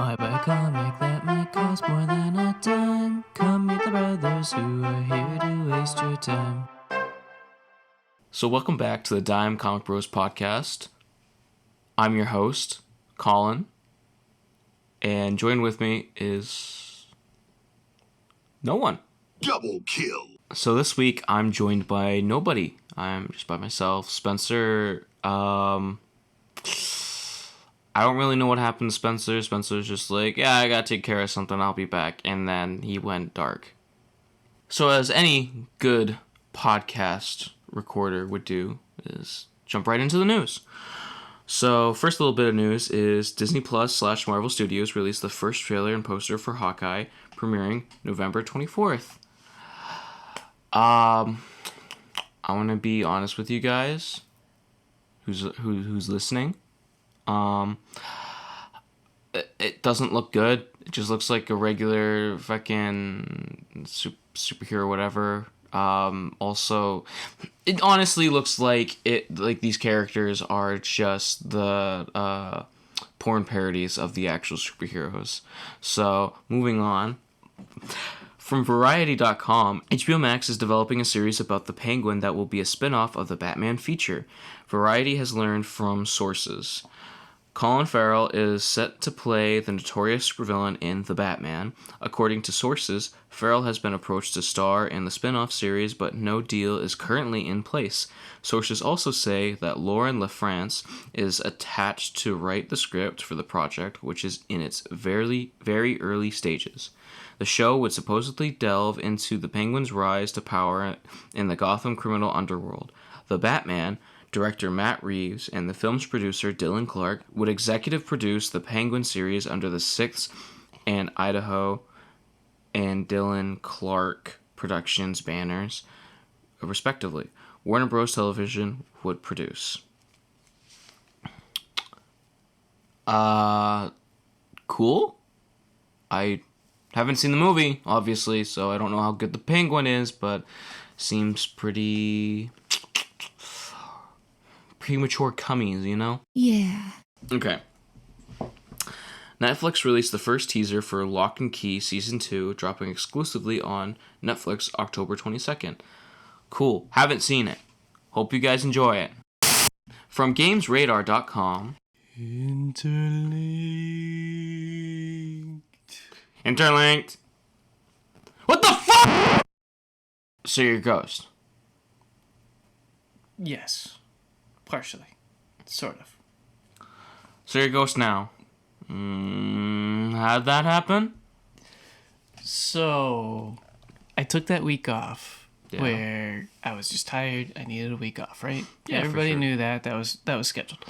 I buy a comic that might cost more than a dime. Come meet the brothers who are here to waste your time. So welcome back to the Dime Comic Bros podcast. I'm your host, Colin, and joined with me is no one. Double kill. So this week I'm joined by nobody. I'm just by myself. Spencer, I don't really know what happened to Spencer. Spencer's just like, yeah, I gotta take care of something, I'll be back. And then he went dark. So as any good podcast recorder would do, is jump right into the news. So first little bit of news is Disney Plus / Marvel Studios released the first trailer and poster for Hawkeye, premiering November 24th. I want to be honest with you guys, who's listening. It doesn't look good. It just looks like a regular fucking superhero, whatever. Also, it honestly looks like these characters are just the porn parodies of the actual superheroes. So moving on. From Variety.com, HBO Max is developing a series about the Penguin that will be a spin-off of the Batman feature. Variety has learned from sources. Colin Farrell is set to play the notorious supervillain in The Batman. According to sources, Farrell has been approached to star in the spin-off series, but no deal is currently in place. Sources also say that Lauren LaFrance is attached to write the script for the project, which is in its very, very early stages. The show would supposedly delve into the Penguin's rise to power in the Gotham criminal underworld. The Batman, director Matt Reeves, and the film's producer Dylan Clark would executive produce the Penguin series under the Sixth and Idaho and Dylan Clark Productions banners, respectively. Warner Bros. Television would produce. Cool. I haven't seen the movie, obviously, so I don't know how good the Penguin is, but seems pretty premature cummies, you know? Yeah. Okay. Netflix released the first teaser for Lock and Key Season 2, dropping exclusively on Netflix October 22nd. Cool. Haven't seen it. Hope you guys enjoy it. From GamesRadar.com. Interlinked. What the fuck? So you're a ghost. Yes. Partially. Sort of. So you're a ghost now. How'd that happen? So, I took that week off where I was just tired. I needed a week off, right? Yeah, everybody for sure. knew that. That was scheduled.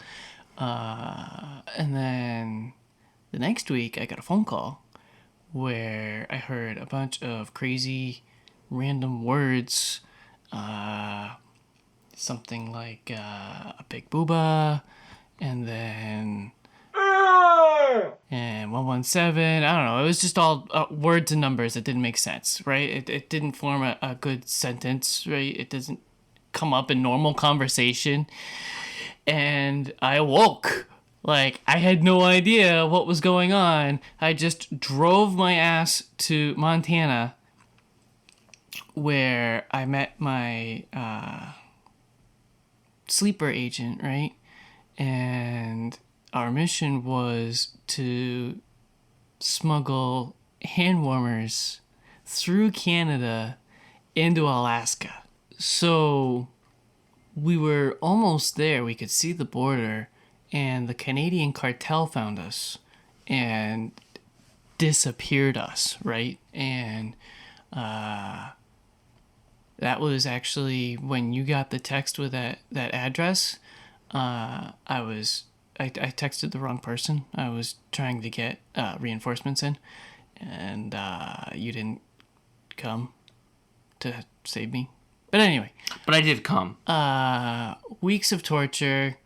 And then the next week, I got a phone call where I heard a bunch of crazy, random words. Something like a big booba, and then and 117. I don't know. It was just all words and numbers that didn't make sense, right? It didn't form a good sentence, right? It doesn't come up in normal conversation. And I awoke. Like, I had no idea what was going on. I just drove my ass to Montana, where I met my sleeper agent, right? And our mission was to smuggle hand warmers through Canada into Alaska. So we were almost there. We could see the border, and the Canadian cartel found us and disappeared us, right? And that was actually when you got the text with that address. I texted the wrong person. I was trying to get reinforcements in, and you didn't come to save me. But anyway. But I did come. Weeks of torture.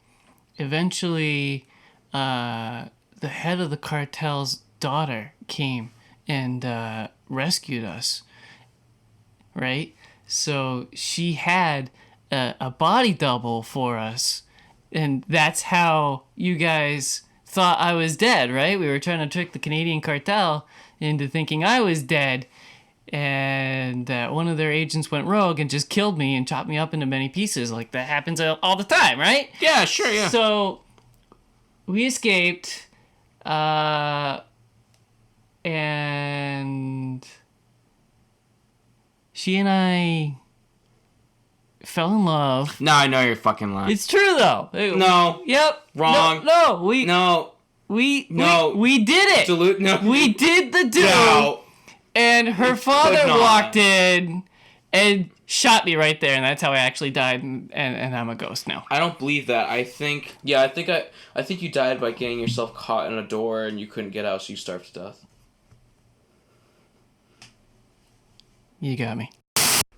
Eventually, the head of the cartel's daughter came and rescued us, right? So she had a body double for us, and that's how you guys thought I was dead, right? We were trying to trick the Canadian cartel into thinking I was dead, and one of their agents went rogue and just killed me and chopped me up into many pieces. Like, that happens all the time, right? Yeah, sure, yeah. So we escaped, and she and I fell in love. No, I know you're fucking lying. It's true, though. No. Yep. Wrong. No. We did it. No. We did the do. No. And her father walked in and shot me right there, and that's how I actually died, and I'm a ghost now. I don't believe that. I think you died by getting yourself caught in a door and you couldn't get out, so you starved to death. You got me.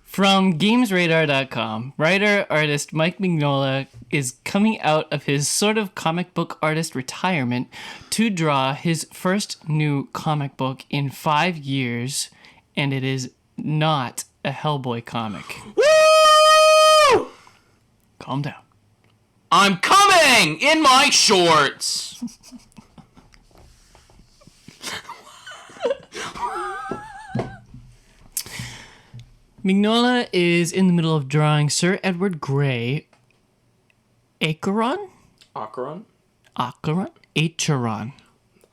From GamesRadar.com, writer-artist Mike Mignola is coming out of his sort of comic book artist retirement to draw his first new comic book in 5 years, and it is not a Hellboy comic. Woo! Calm down. I'm coming in my shorts. Mignola is in the middle of drawing Sir Edward Grey Acheron? Acheron? Acheron. I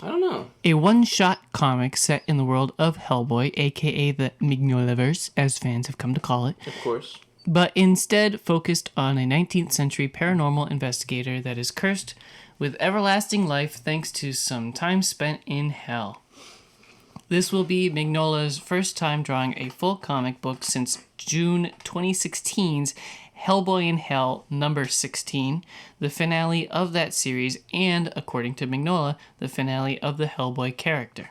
don't know. A one-shot comic set in the world of Hellboy, aka the Mignolaverse, as fans have come to call it. Of course. But instead focused on a 19th century paranormal investigator that is cursed with everlasting life thanks to some time spent in hell. This will be Mignola's first time drawing a full comic book since June 2016's Hellboy in Hell number 16, the finale of that series, and, according to Mignola, the finale of the Hellboy character.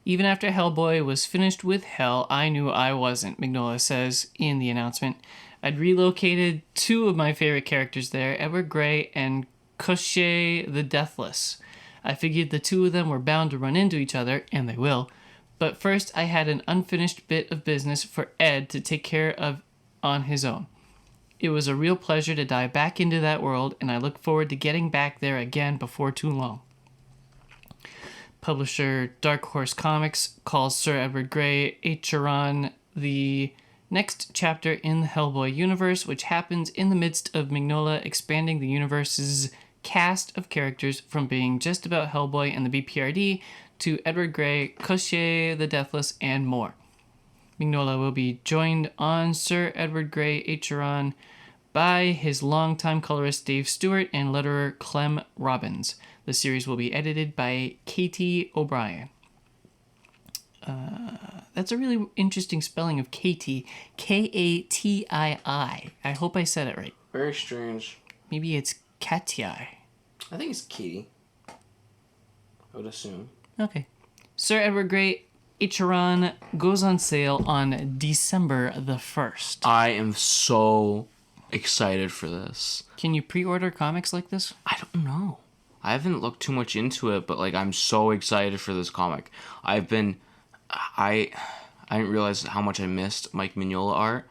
Even after Hellboy was finished with Hell, I knew I wasn't, Mignola says in the announcement. I'd relocated 2 of my favorite characters there, Edward Grey and Koshchei the Deathless. I figured the 2 of them were bound to run into each other, and they will. But first, I had an unfinished bit of business for Ed to take care of on his own. It was a real pleasure to dive back into that world, and I look forward to getting back there again before too long. Publisher Dark Horse Comics calls Sir Edward Grey Acheron the next chapter in the Hellboy universe, which happens in the midst of Mignola expanding the universe's cast of characters from being just about Hellboy and the BPRD to Edward Grey, Koshchei the Deathless, and more. Mignola will be joined on Sir Edward Grey Acheron by his longtime colorist Dave Stewart and letterer Clem Robbins. The series will be edited by Katie O'Brien. That's a really interesting spelling of Katie. Katii. I hope I said it right. Very strange. Maybe it's Katii. I think it's Katie. I would assume. Okay. Sir Edward Grey Acheron goes on sale on December the 1st. I am so excited for this. Can you pre-order comics like this? I don't know. I haven't looked too much into it, but like I'm so excited for this comic. I didn't realize how much I missed Mike Mignola art,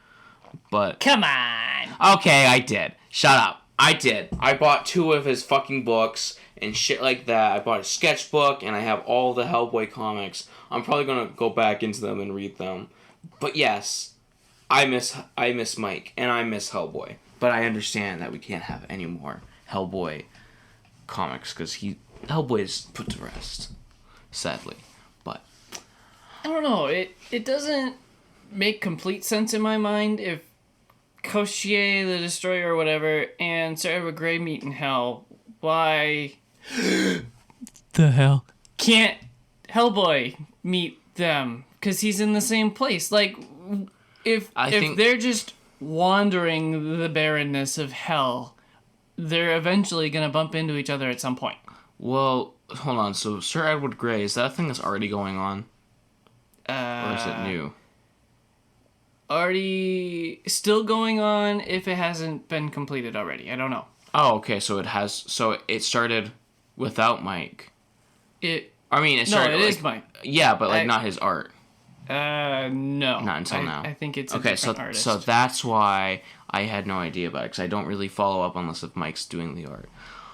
but Come on. okay, I did. Shut up. I did. I bought 2 of his fucking books and shit like that. I bought a sketchbook and I have all the Hellboy comics. I'm probably gonna go back into them and read them. But yes, I miss Mike and I miss Hellboy. But I understand that we can't have any more Hellboy comics because Hellboy is put to rest, sadly. But I don't know. It doesn't make complete sense in my mind if Koshchei the Destroyer or whatever and Sir Edward Grey meet in hell. Why the hell can't Hellboy meet them? Because he's in the same place. Like, if they're just wandering the barrenness of hell, they're eventually going to bump into each other at some point. Well, hold on. So Sir Edward Grey, is that a thing that's already going on? Or is it new? Already still going on if it hasn't been completed already. I don't know. Oh, okay. So it has. So it started without Mike. It started. No, it like, is Mike. Yeah, but like not his art. No. Not until now. I think it's a okay. different artist. So that's why I had no idea about it because I don't really follow up unless if Mike's doing the art.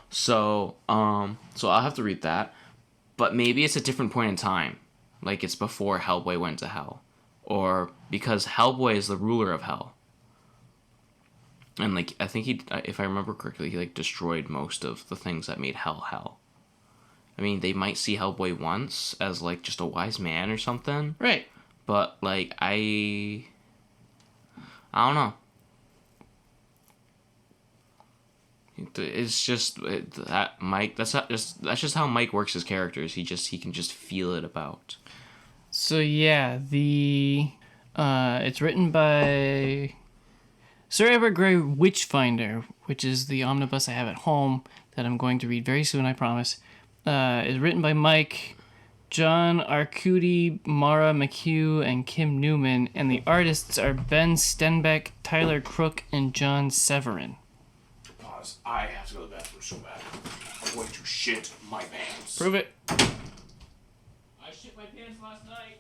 So so I'll have to read that, but maybe it's a different point in time, like it's before Hellboy went to hell, or because Hellboy is the ruler of hell. And like I think he, if I remember correctly, he like destroyed most of the things that made hell. I mean, they might see Hellboy once as like just a wise man or something. Right. But like I don't know. It's just that Mike. That's just how Mike works his characters. He can just feel it about. So yeah, it's written by Sir Edward Grey Witchfinder, which is the omnibus I have at home that I'm going to read very soon, I promise. Is written by Mike, John Arcudi, Mara McHugh, and Kim Newman, and the artists are Ben Stenbeck, Tyler Crook, and John Severin. Pause. I have to go to the bathroom so bad. I'm going to shit my pants. Prove it. I shit my pants last night.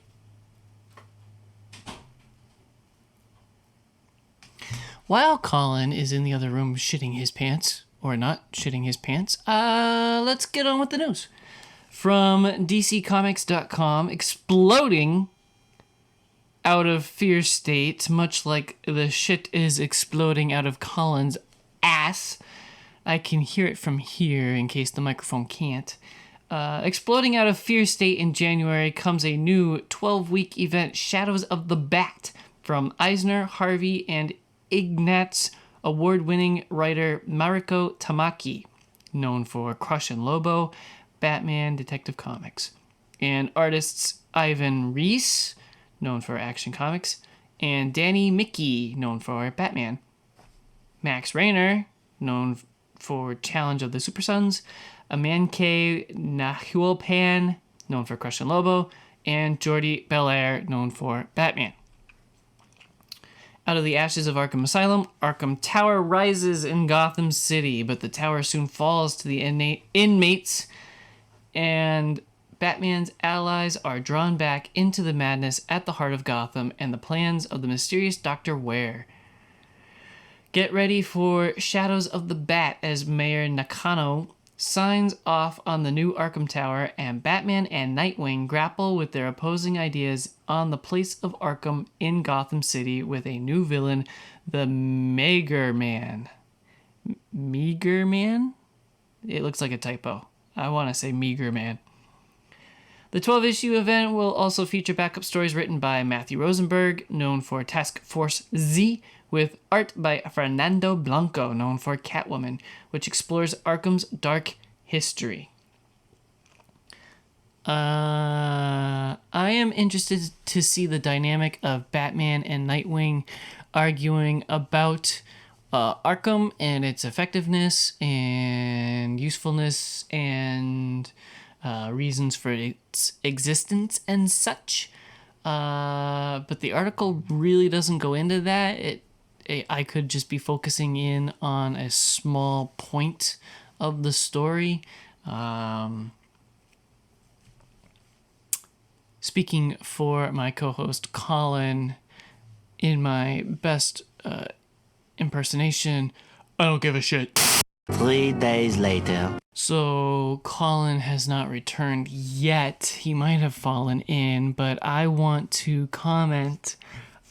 While Colin is in the other room shitting his pants, or not shitting his pants, let's get on with the news. From DCComics.com, exploding out of fear state, much like the shit is exploding out of Colin's ass. I can hear it from here in case the microphone can't. Exploding out of fear state in January comes a new 12-week event, Shadows of the Bat, from Eisner, Harvey, and Ignatz award-winning writer Mariko Tamaki, known for Crush and Lobo, Batman Detective Comics, and artists Ivan Reis, known for Action Comics, and Danny Mickey, known for Batman, Max Raynor, known for Challenge of the Super Sons, Amanke Nahuelpan, known for Crush and Lobo, and Jordi Belair, known for Batman. Out of the ashes of Arkham Asylum, Arkham Tower rises in Gotham City, but the tower soon falls to the inmates, and Batman's allies are drawn back into the madness at the heart of Gotham and the plans of the mysterious Dr. Ware. Get ready for Shadows of the Bat as Mayor Nakano signs off on the new Arkham Tower, and Batman and Nightwing grapple with their opposing ideas on the place of Arkham in Gotham City with a new villain, the Meager Man. Meager Man? It looks like a typo. I want to say Meager Man. The 12-issue event will also feature backup stories written by Matthew Rosenberg, known for Task Force Z, with art by Fernando Blanco, known for Catwoman, which explores Arkham's dark history. I am interested to see the dynamic of Batman and Nightwing arguing about Arkham and its effectiveness and usefulness and reasons for its existence and such. But the article really doesn't go into that. I could just be focusing in on a small point of the story. Speaking for my co-host Colin, in my best impersonation, I don't give a shit. 3 days later. So Colin has not returned yet. He might have fallen in, but I want to comment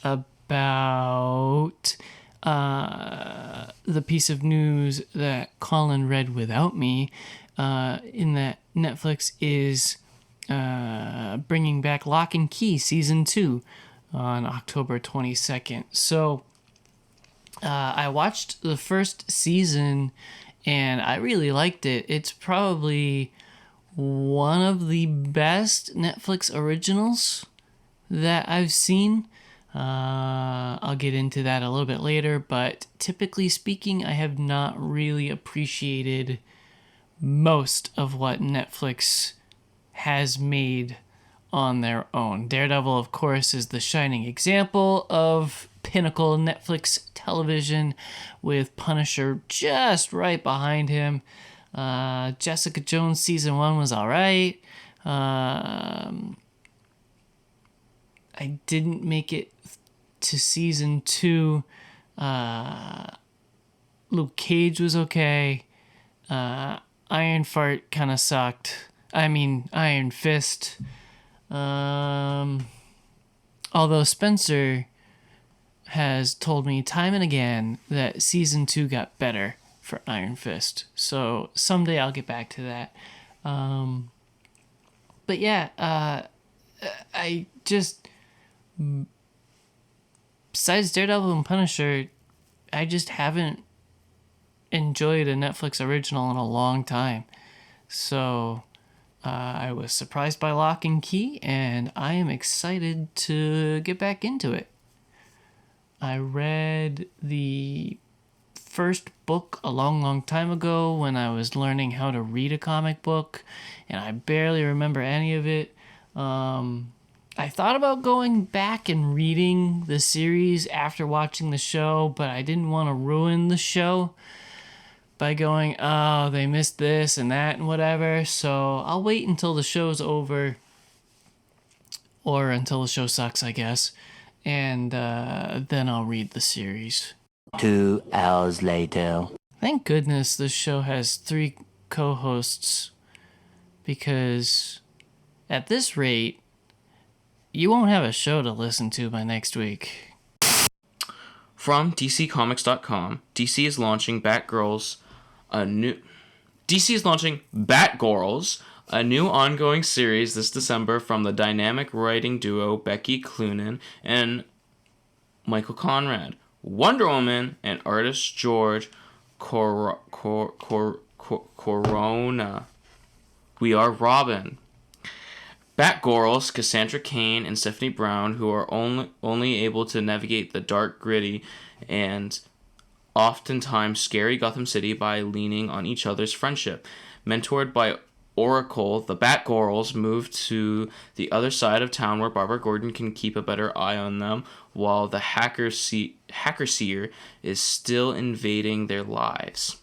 about the piece of news that Colin read without me, in that Netflix is bringing back Lock and Key Season 2 on October 22nd. So I watched the first season and I really liked it. It's probably one of the best Netflix originals that I've seen. I'll get into that a little bit later, but typically speaking, I have not really appreciated most of what Netflix has made on their own. Daredevil, of course, is the shining example of pinnacle Netflix television, with Punisher just right behind him. Jessica Jones Season 1 was alright. I didn't make it to season 2. Luke Cage was okay. Iron Fart kind of sucked. I mean, Iron Fist. Although Spencer has told me time and again that season 2 got better for Iron Fist. So someday I'll get back to that. But yeah, I just, besides Daredevil and Punisher, I just haven't enjoyed a Netflix original in a long time. So I was surprised by Lock and Key, and I am excited to get back into it. I read the first book a long time ago when I was learning how to read a comic book, and I barely remember any of it. I thought about going back and reading the series after watching the show, but I didn't want to ruin the show by going, oh, they missed this and that and whatever. So I'll wait until the show's over, or until the show sucks, I guess, and then I'll read the series. 2 hours later. Thank goodness this show has 3 co-hosts, because at this rate, you won't have a show to listen to by next week. From DCComics.com, DC is launching Batgirls, a new ongoing series this December from the dynamic writing duo Becky Cloonan and Michael Conrad. Wonder Woman and artist George Corona. We Are Robin. Batgirls, Cassandra Cain and Stephanie Brown, who are only able to navigate the dark, gritty, and oftentimes scary Gotham City by leaning on each other's friendship. Mentored by Oracle, the Batgirls move to the other side of town where Barbara Gordon can keep a better eye on them, while the Hacker Seer is still invading their lives.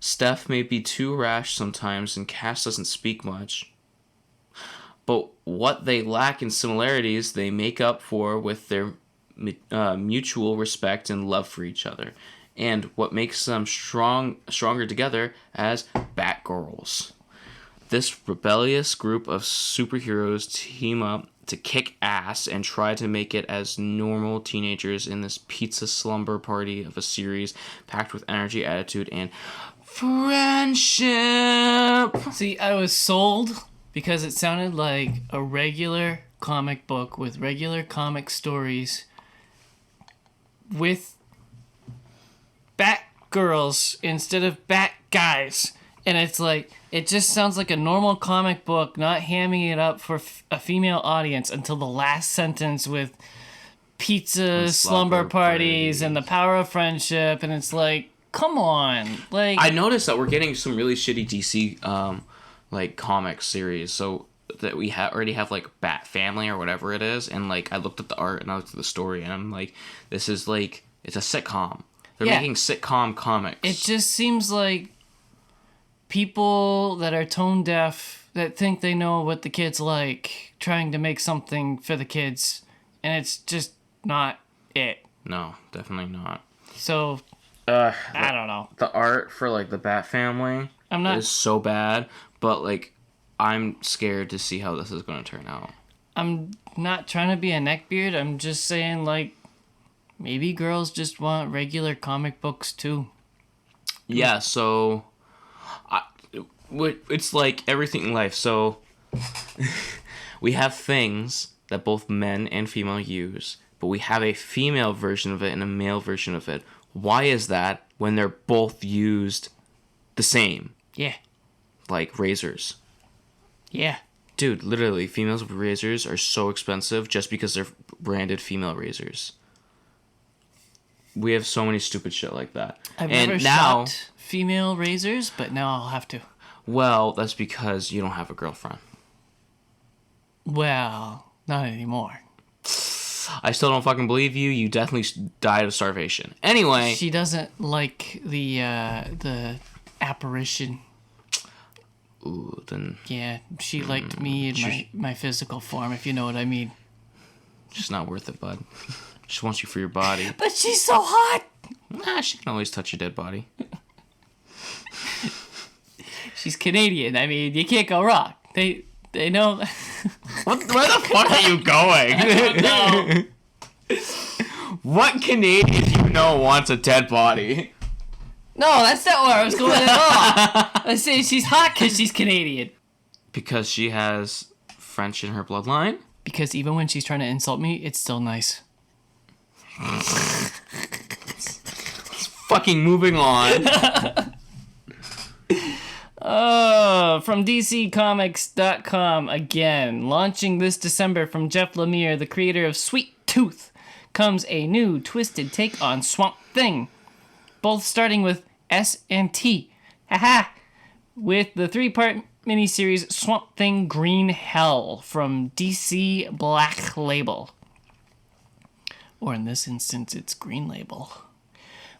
Steph may be too rash sometimes, and Cass doesn't speak much. But what they lack in similarities, they make up for with their mutual respect and love for each other, and what makes them stronger together as Batgirls. This rebellious group of superheroes team up to kick ass and try to make it as normal teenagers in this pizza slumber party of a series packed with energy, attitude, and friendship. See, I was sold because it sounded like a regular comic book with regular comic stories with Batgirls instead of Batguys. And it's like, it just sounds like a normal comic book, not hamming it up for a female audience until the last sentence with pizza, And slumber slumber parties, and the power of friendship. And it's like, come on. Like, I noticed that we're getting some really shitty DC like comic series, so that we already have like Bat Family or whatever it is, and like I looked at the art and I looked at the story and I'm like, this is like, it's a sitcom. They're making sitcom comics. It just seems like people that are tone deaf, that think they know what the kids like, trying to make something for the kids, and it's just not it. No, definitely not. So I don't know. The art for like the Bat Family is so bad, but like I'm scared to see how this is going to turn out. I'm not trying to be a neckbeard. I'm just saying, like, maybe girls just want regular comic books too. Yeah, so it's like everything in life. So we have things that both men and female use, but we have a female version of it and a male version of it. Why is that when they're both used the same? Yeah. Like razors. Yeah. Dude, literally, females with razors are so expensive just because they're branded female razors. We have so many stupid shit like that. I've never shopped female razors, but now I'll have to. Well, that's because you don't have a girlfriend. Well, not anymore. I still don't fucking believe you. You definitely died of starvation. Anyway. She doesn't like the apparition. Ooh, then... Yeah, she liked me in my physical form, if you know what I mean. Just not worth it, bud. She wants you for your body. But she's so hot. Nah, she can always touch your dead body. She's Canadian. I mean, you can't go wrong. They know. Where the fuck are you going? I don't know. What Canadian do you know wants a dead body? No, that's not where I was going at all. I say she's hot because she's Canadian. Because she has French in her bloodline? Because even when she's trying to insult me, it's still nice. Fucking moving on. From DCComics.com again. Launching this December from Jeff Lemire, the creator of Sweet Tooth, comes a new twisted take on Swamp Thing. Both starting with S and T. Haha! With the 3-part miniseries Swamp Thing Green Hell from DC Black Label. Or in this instance, it's Green Label.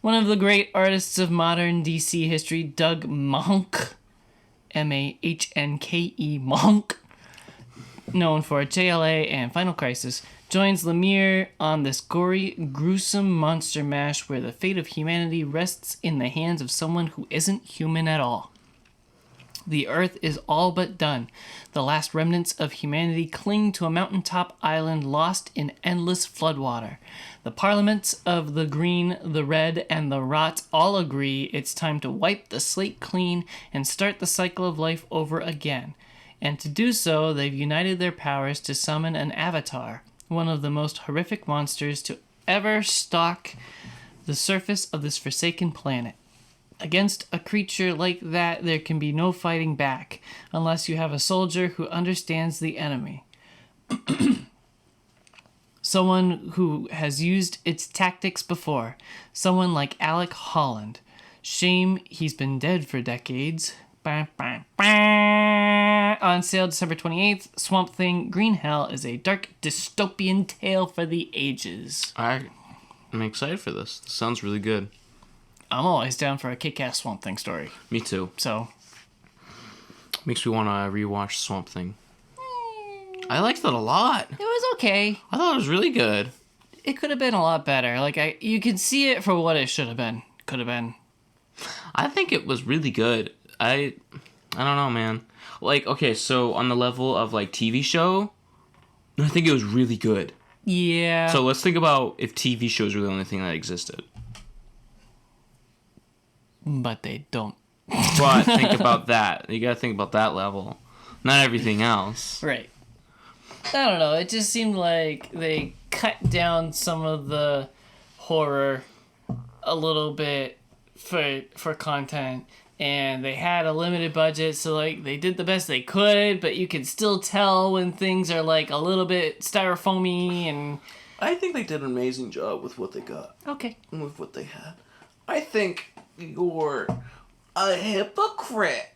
One of the great artists of modern DC history, Doug Mahnke, Mahnke, Monk, known for JLA and Final Crisis, joins Lemire on this gory, gruesome monster mash where the fate of humanity rests in the hands of someone who isn't human at all. The Earth is all but done. The last remnants of humanity cling to a mountaintop island lost in endless floodwater. The parliaments of the Green, the Red, and the Rot all agree it's time to wipe the slate clean and start the cycle of life over again. And to do so, they've united their powers to summon an avatar, one of the most horrific monsters to ever stalk the surface of this forsaken planet. Against a creature like that, there can be no fighting back, unless you have a soldier who understands the enemy. Someone who has used its tactics before. Someone like Alec Holland. Shame he's been dead for decades. On sale December 28th, Swamp Thing Green Hell is a dark dystopian tale for the ages. I'm excited for this. This sounds really good. I'm always down for a kick-ass Swamp Thing story. Me too. So, makes me want to rewatch Swamp Thing. I liked it a lot. it was okay. I thought it was really good. It could have been a lot better. Like, you can see it for what it should have been. Could have been. I think it was really good. I don't know, man. Like, okay, so on the level of, like, TV show, I think it was really good. Yeah. So let's think about if TV shows were the only thing that existed. But they don't. But think about that. You gotta think about that level. Not everything else. Right. I don't know. It just seemed like they cut down some of the horror a little bit for content. And they had a limited budget, so like they did the best they could, but you can still tell when things are like a little bit styrofoamy and... I think they did an amazing job with what they got. Okay. And with what they had. I think you're a hypocrite.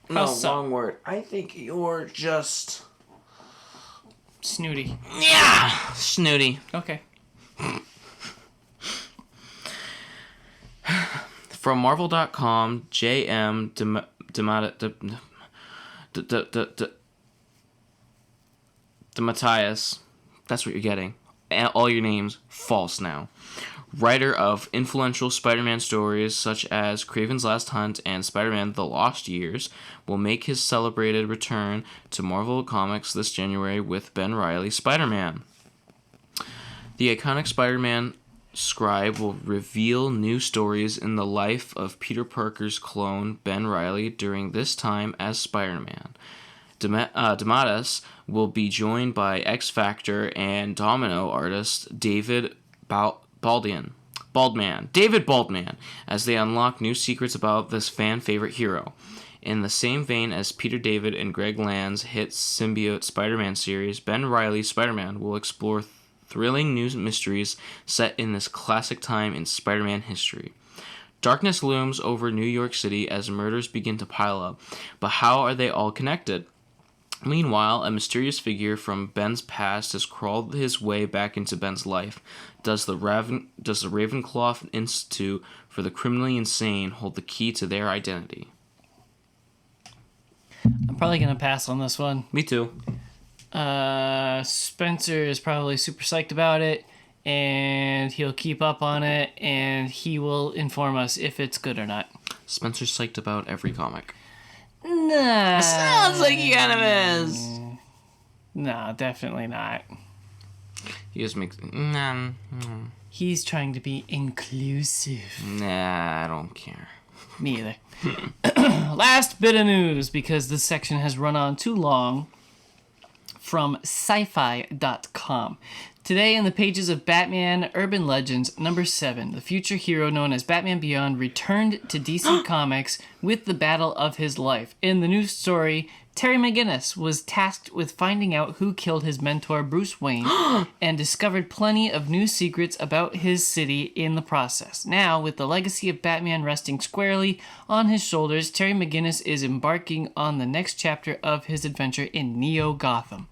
How No, so? wrong word. I think you're just... Snooty. Yeah! Snooty. Okay. From Marvel.com, J.M. DeMatteis. That's what you're getting. All your names false now. Writer of influential Spider-Man stories such as Kraven's Last Hunt and Spider-Man The Lost Years, will make his celebrated return to Marvel Comics this January with Ben Reilly's Spider-Man. The iconic Spider-Man scribe will reveal new stories in the life of Peter Parker's clone, Ben Reilly, during this time as Spider-Man. DeMatteis will be joined by X Factor and Domino artist David Baldman, as they unlock new secrets about this fan-favorite hero. In the same vein as Peter David and Greg Land's hit symbiote Spider-Man series, Ben Reilly's Spider-Man will explore thrilling new mysteries set in this classic time in Spider-Man history. Darkness looms over New York City as murders begin to pile up, but how are they all connected? Meanwhile, a mysterious figure from Ben's past has crawled his way back into Ben's life. Does the Ravenclaw Institute for the Criminally Insane hold the key to their identity? I'm probably going to pass on this one. Me too. Spencer is probably super psyched about it, and he'll keep up on it, and he will inform us if it's good or not. Spencer's psyched about every comic. Nah. Sounds like he kind of is. No, definitely not. He just makes... Nah, He's trying to be inclusive. I don't care. Me either. Last bit of news, because this section has run on too long, from sci-fi.com. Today, in the pages of Batman Urban Legends number 7, the future hero known as Batman Beyond returned to DC Comics with the battle of his life. In the news story, Terry McGinnis was tasked with finding out who killed his mentor Bruce Wayne and discovered plenty of new secrets about his city in the process. Now, with the legacy of Batman resting squarely on his shoulders, Terry McGinnis is embarking on the next chapter of his adventure in Neo Gotham.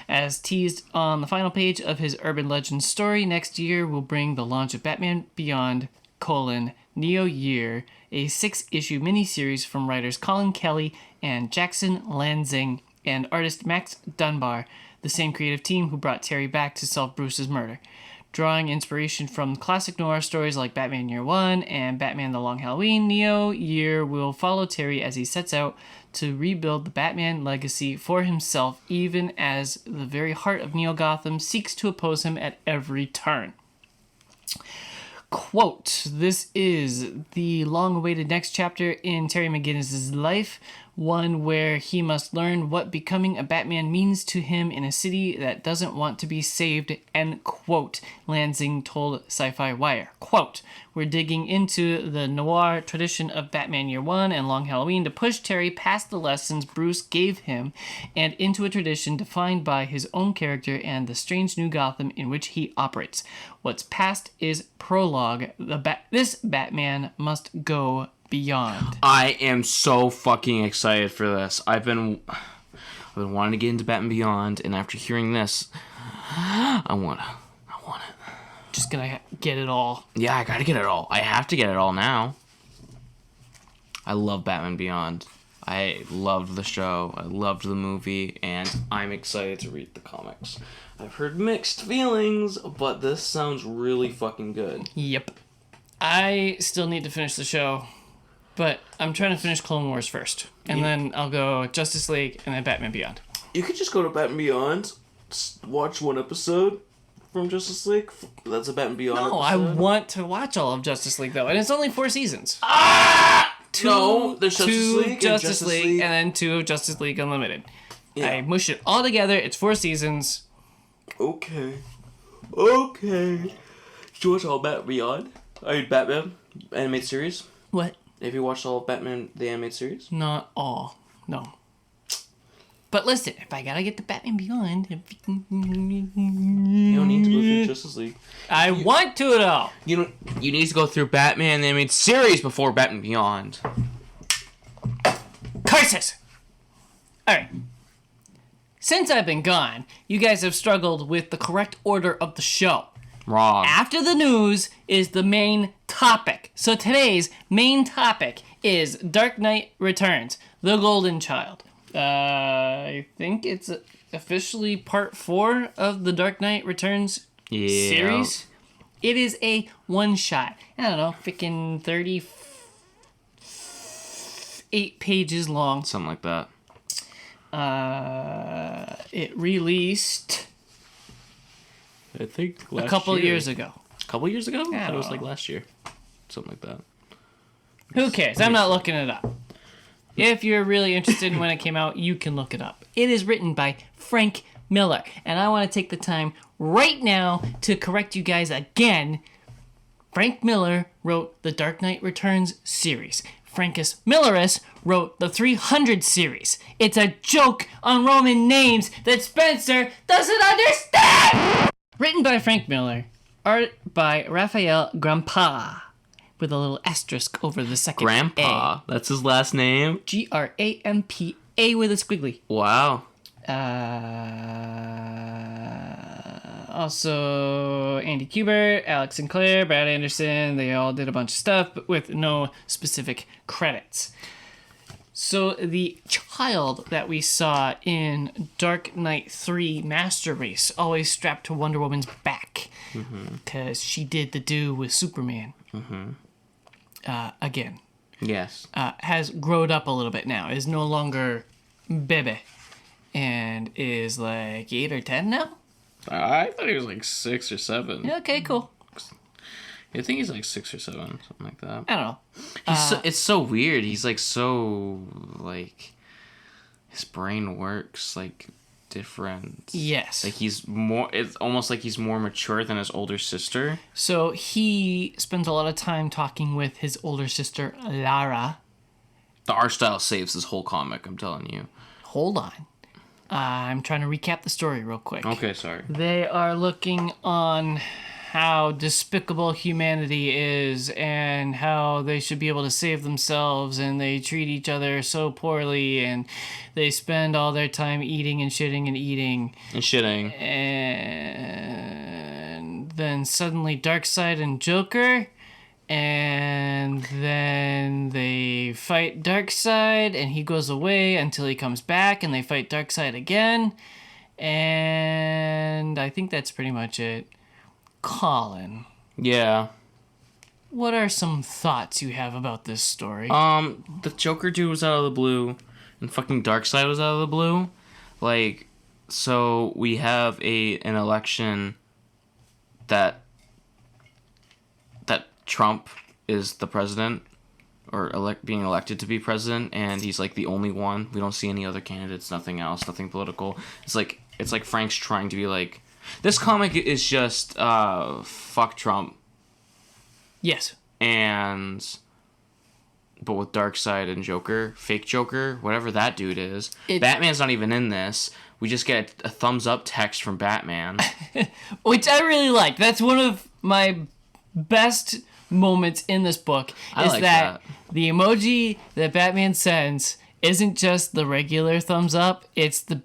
As teased on the final page of his Urban Legends story, next year will bring the launch of Batman Beyond, Neo Year, a 6-issue miniseries from writers Colin Kelly and Jackson Lanzing and artist Max Dunbar, the same creative team who brought Terry back to solve Bruce's murder. Drawing inspiration from classic noir stories like Batman Year One and Batman The Long Halloween, Neo Year will follow Terry as he sets out to rebuild the Batman legacy for himself, even as the very heart of Neo Gotham seeks to oppose him at every turn. Quote, "This is the long-awaited next chapter in Terry McGinnis' life, one where he must learn what becoming a Batman means to him in a city that doesn't want to be saved," end quote, Lansing told Sci-Fi Wire. Quote, "We're digging into the noir tradition of Batman Year One and Long Halloween to push Terry past the lessons Bruce gave him and into a tradition defined by his own character and the strange new Gotham in which he operates. What's past is prologue. This Batman must go beyond." I am so fucking excited for this. I've been wanting to get into Batman Beyond, and after hearing this, I want it. Just gonna get it all. Yeah, I gotta get it all. I have to get it all now. I love Batman Beyond. I loved the show. I loved the movie, and I'm excited to read the comics. I've heard mixed feelings, but this sounds really fucking good. Yep. I still need to finish the show, but I'm trying to finish Clone Wars first. And then I'll go Justice League and then Batman Beyond. You could just go to Batman Beyond, watch one episode from Justice League. That's a Batman Beyond No, episode. I want to watch all of Justice League, though. And it's only 4 seasons. No, there's Justice two League, Justice League, and then 2 of Justice League Unlimited. Yeah. I mush it all together. It's 4 seasons. Okay. Did you watch all Batman Beyond? Batman animated series? What? Have you watched all of Batman the animated series? Not all. No. But listen, if I gotta get the Batman Beyond... You don't need to go through Justice League. I want to, though. You need to go through Batman the animated series before Batman Beyond. Curses! Alright. Since I've been gone, you guys have struggled with the correct order of the show. Wrong. After the news is the main topic. So today's main topic is Dark Knight Returns, The Golden Child. I think it's officially part 4 of the Dark Knight Returns series. It is a one-shot. I don't know, freaking 38 pages long. Something like that. It released I think a couple years ago. A couple years ago? I It was don't like know. last year. Something like that. Who cares? I'm not looking it up. If you're really interested in when it came out, you can look it up. It is written by Frank Miller. And I want to take the time right now to correct you guys again. Frank Miller wrote the Dark Knight Returns series. Frankus Milleris wrote the 300 series. It's a joke on Roman names that Spencer doesn't understand! Written by Frank Miller. Art by Rafael Grampa. With a little asterisk over the second Grandpa. That's his last name? Grampa with a squiggly. Wow. Also, Andy Kubert, Alex Sinclair, Brad Anderson, they all did a bunch of stuff, but with no specific credits. So the child that we saw in Dark Knight 3 Master Race, always strapped to Wonder Woman's back, because she did the do with Superman. Again. Yes. Has grown up a little bit now, is no longer bebe, and is like 8 or 10 now? I thought he was like 6 or 7. Okay, cool. I think he's like 6 or 7, something like that. I don't know. It's so weird. He's like so like his brain works like different. Yes. Like he's more. It's almost like he's more mature than his older sister. So he spends a lot of time talking with his older sister, Lara. The art style saves this whole comic. I'm telling you. Hold on. I'm trying to recap the story real quick. Okay, sorry. They are looking on how despicable humanity is and how they should be able to save themselves, and they treat each other so poorly, and they spend all their time eating and shitting and eating. And shitting. And then suddenly Darkseid and Joker, and then they fight Darkseid, and he goes away until he comes back, and they fight Darkseid again, and I think that's pretty much it. Colin, Yeah. what are some thoughts you have about this story? The Joker dude was out of the blue, and fucking Darkseid was out of the blue. Like, so we have an election that Trump is the president, or being elected to be president, and he's like the only one. We don't see any other candidates, nothing else, nothing political. It's like Frank's trying to be like, this comic is just fuck Trump. Yes. But with Darkseid and Joker, fake Joker, whatever that dude is, It's- Batman's not even in this. We just get a thumbs up text from Batman. Which I really like. That's one of my best moments in this book, I is like that that. the emoji that Batman sends isn't just the regular thumbs up, it's the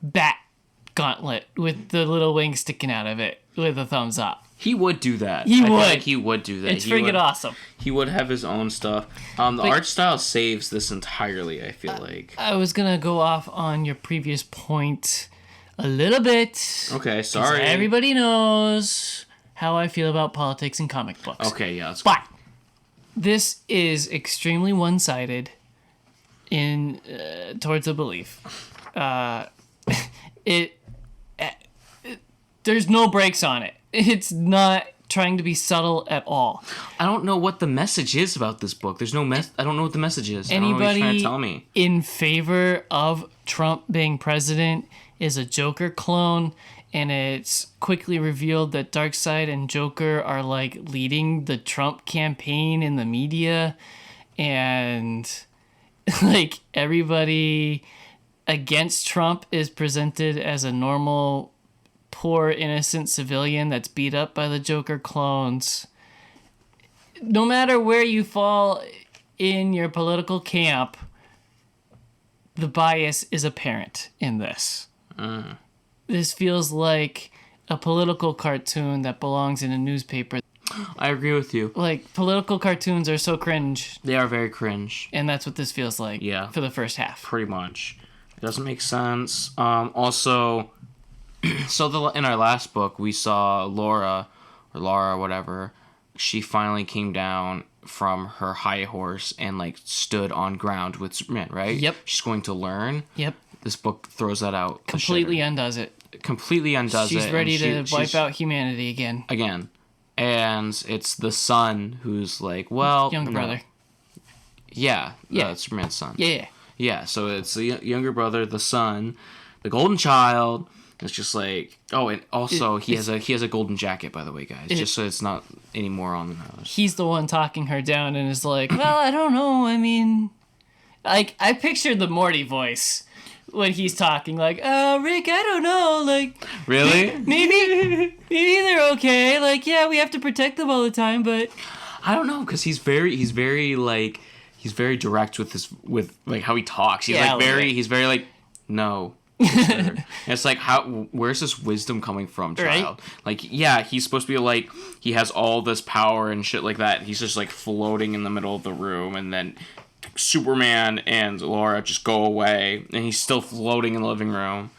bat gauntlet with the little wing sticking out of it with a thumbs up. He would do that. He I feel would. like he would do that. It's freaking awesome. He would have his own stuff. The art style saves this entirely, I feel like. I was gonna go off on your previous point a little bit. Okay, 'Cause sorry. everybody knows how I feel about politics and comic books. Okay, yeah, let's go. But this is extremely one-sided in towards a belief. There's no brakes on it. It's not trying to be subtle at all. I don't know what the message is about this book. There's no I don't know what the message is. I don't know what he's trying Anybody to tell me. in favor of Trump being president is a Joker clone, and it's quickly revealed that Darkseid and Joker are like leading the Trump campaign in the media, and like everybody against Trump is presented as a normal, poor, innocent civilian that's beat up by the Joker clones. No matter where you fall in your political camp, the bias is apparent in this. This feels like a political cartoon that belongs in a newspaper. I agree with you. Like, political cartoons are so cringe, They are very cringe. and that's what this feels like Yeah. for the first half. Pretty much. It doesn't make sense. Also, so in our last book, we saw Laura, whatever. She finally came down from her high horse and like stood on ground with Superman, right? Yep. She's going to learn. Yep. This book throws that out. the Completely shitter. undoes it. Completely undoes it. She's and ready to wipe she's- out humanity again. again. And it's the son who's like, well, Younger no. brother. Yeah, Yeah. Superman's son. Yeah. Yeah, so it's the younger brother, the son, the golden child. It's just like, oh, and also he has a golden jacket, by the way, guys. Just so it's not any more on the nose. He's the one talking her down and is like, well, I don't know. I mean, like, I pictured the Morty voice when he's talking, like, Rick, I don't know. Like, Really? maybe they're okay. Like, yeah, we have to protect them all the time, but I don't know, because he's very direct with how he talks. He's Yeah, like a little bit. he's very like, no. And it's like, where's this wisdom coming from, child? Right. Like, yeah, he's supposed to be like, he has all this power and shit like that. He's just like floating in the middle of the room, and then Superman and Laura just go away, and he's still floating in the living room.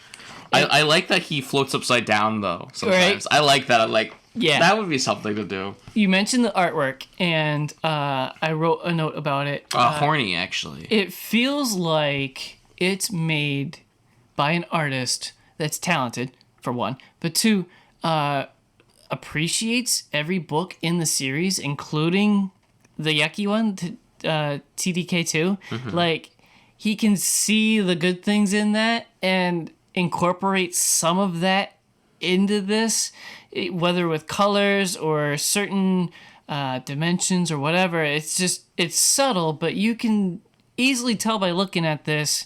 I like that he floats upside down, though, sometimes. Right? I like that. That would be something to do. You mentioned the artwork, and I wrote a note about it. Horny, actually. It feels like it's made by an artist that's talented, for one, but two, appreciates every book in the series, including the yucky one, TDK2. Mm-hmm. Like, he can see the good things in that and incorporate some of that into this, whether with colors or certain dimensions or whatever. It's subtle, but you can easily tell by looking at this,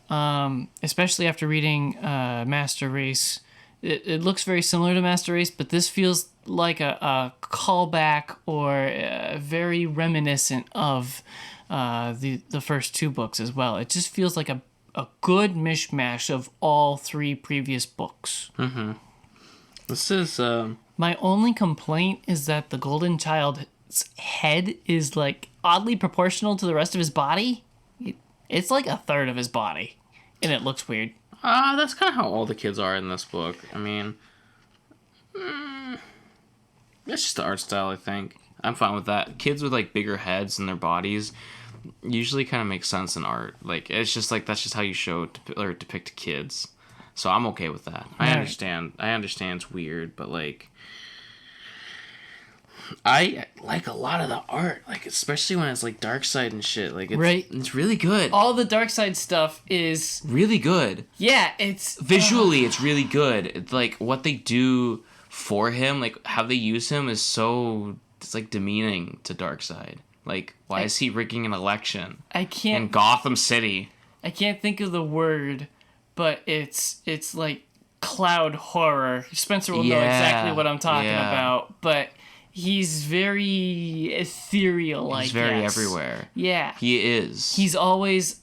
especially after reading Master Race. It looks very similar to Master Race, but this feels like a callback or very reminiscent of the first two books as well. It just feels like a good mishmash of all three previous books. Mm-hmm. This is... My only complaint is that the Golden Child's head is, like, oddly proportional to the rest of his body. It's like a third of his body, and it looks weird. That's kind of how all the kids are in this book. I mean... That's just the art style, I think. I'm fine with that. Kids with, like, bigger heads in their bodies usually kind of makes sense in art. Like, it's just like, that's just how you show or depict kids. So I'm okay with that. I understand it's weird, but, like, I like a lot of the art, like, especially when it's, like, Darkseid and shit. Like, it's really good. All the Darkseid stuff is... really good. Yeah, it's... Visually, it's really good. It's, like, what they do for him, like, how they use him is so... It's, like, demeaning to Darkseid. Like, why is he rigging an election? In Gotham City. I can't think of the word, but it's like cloud horror. Spencer will know exactly what I'm talking about, but he's very ethereal. He's very everywhere. Yeah. He is. He's always,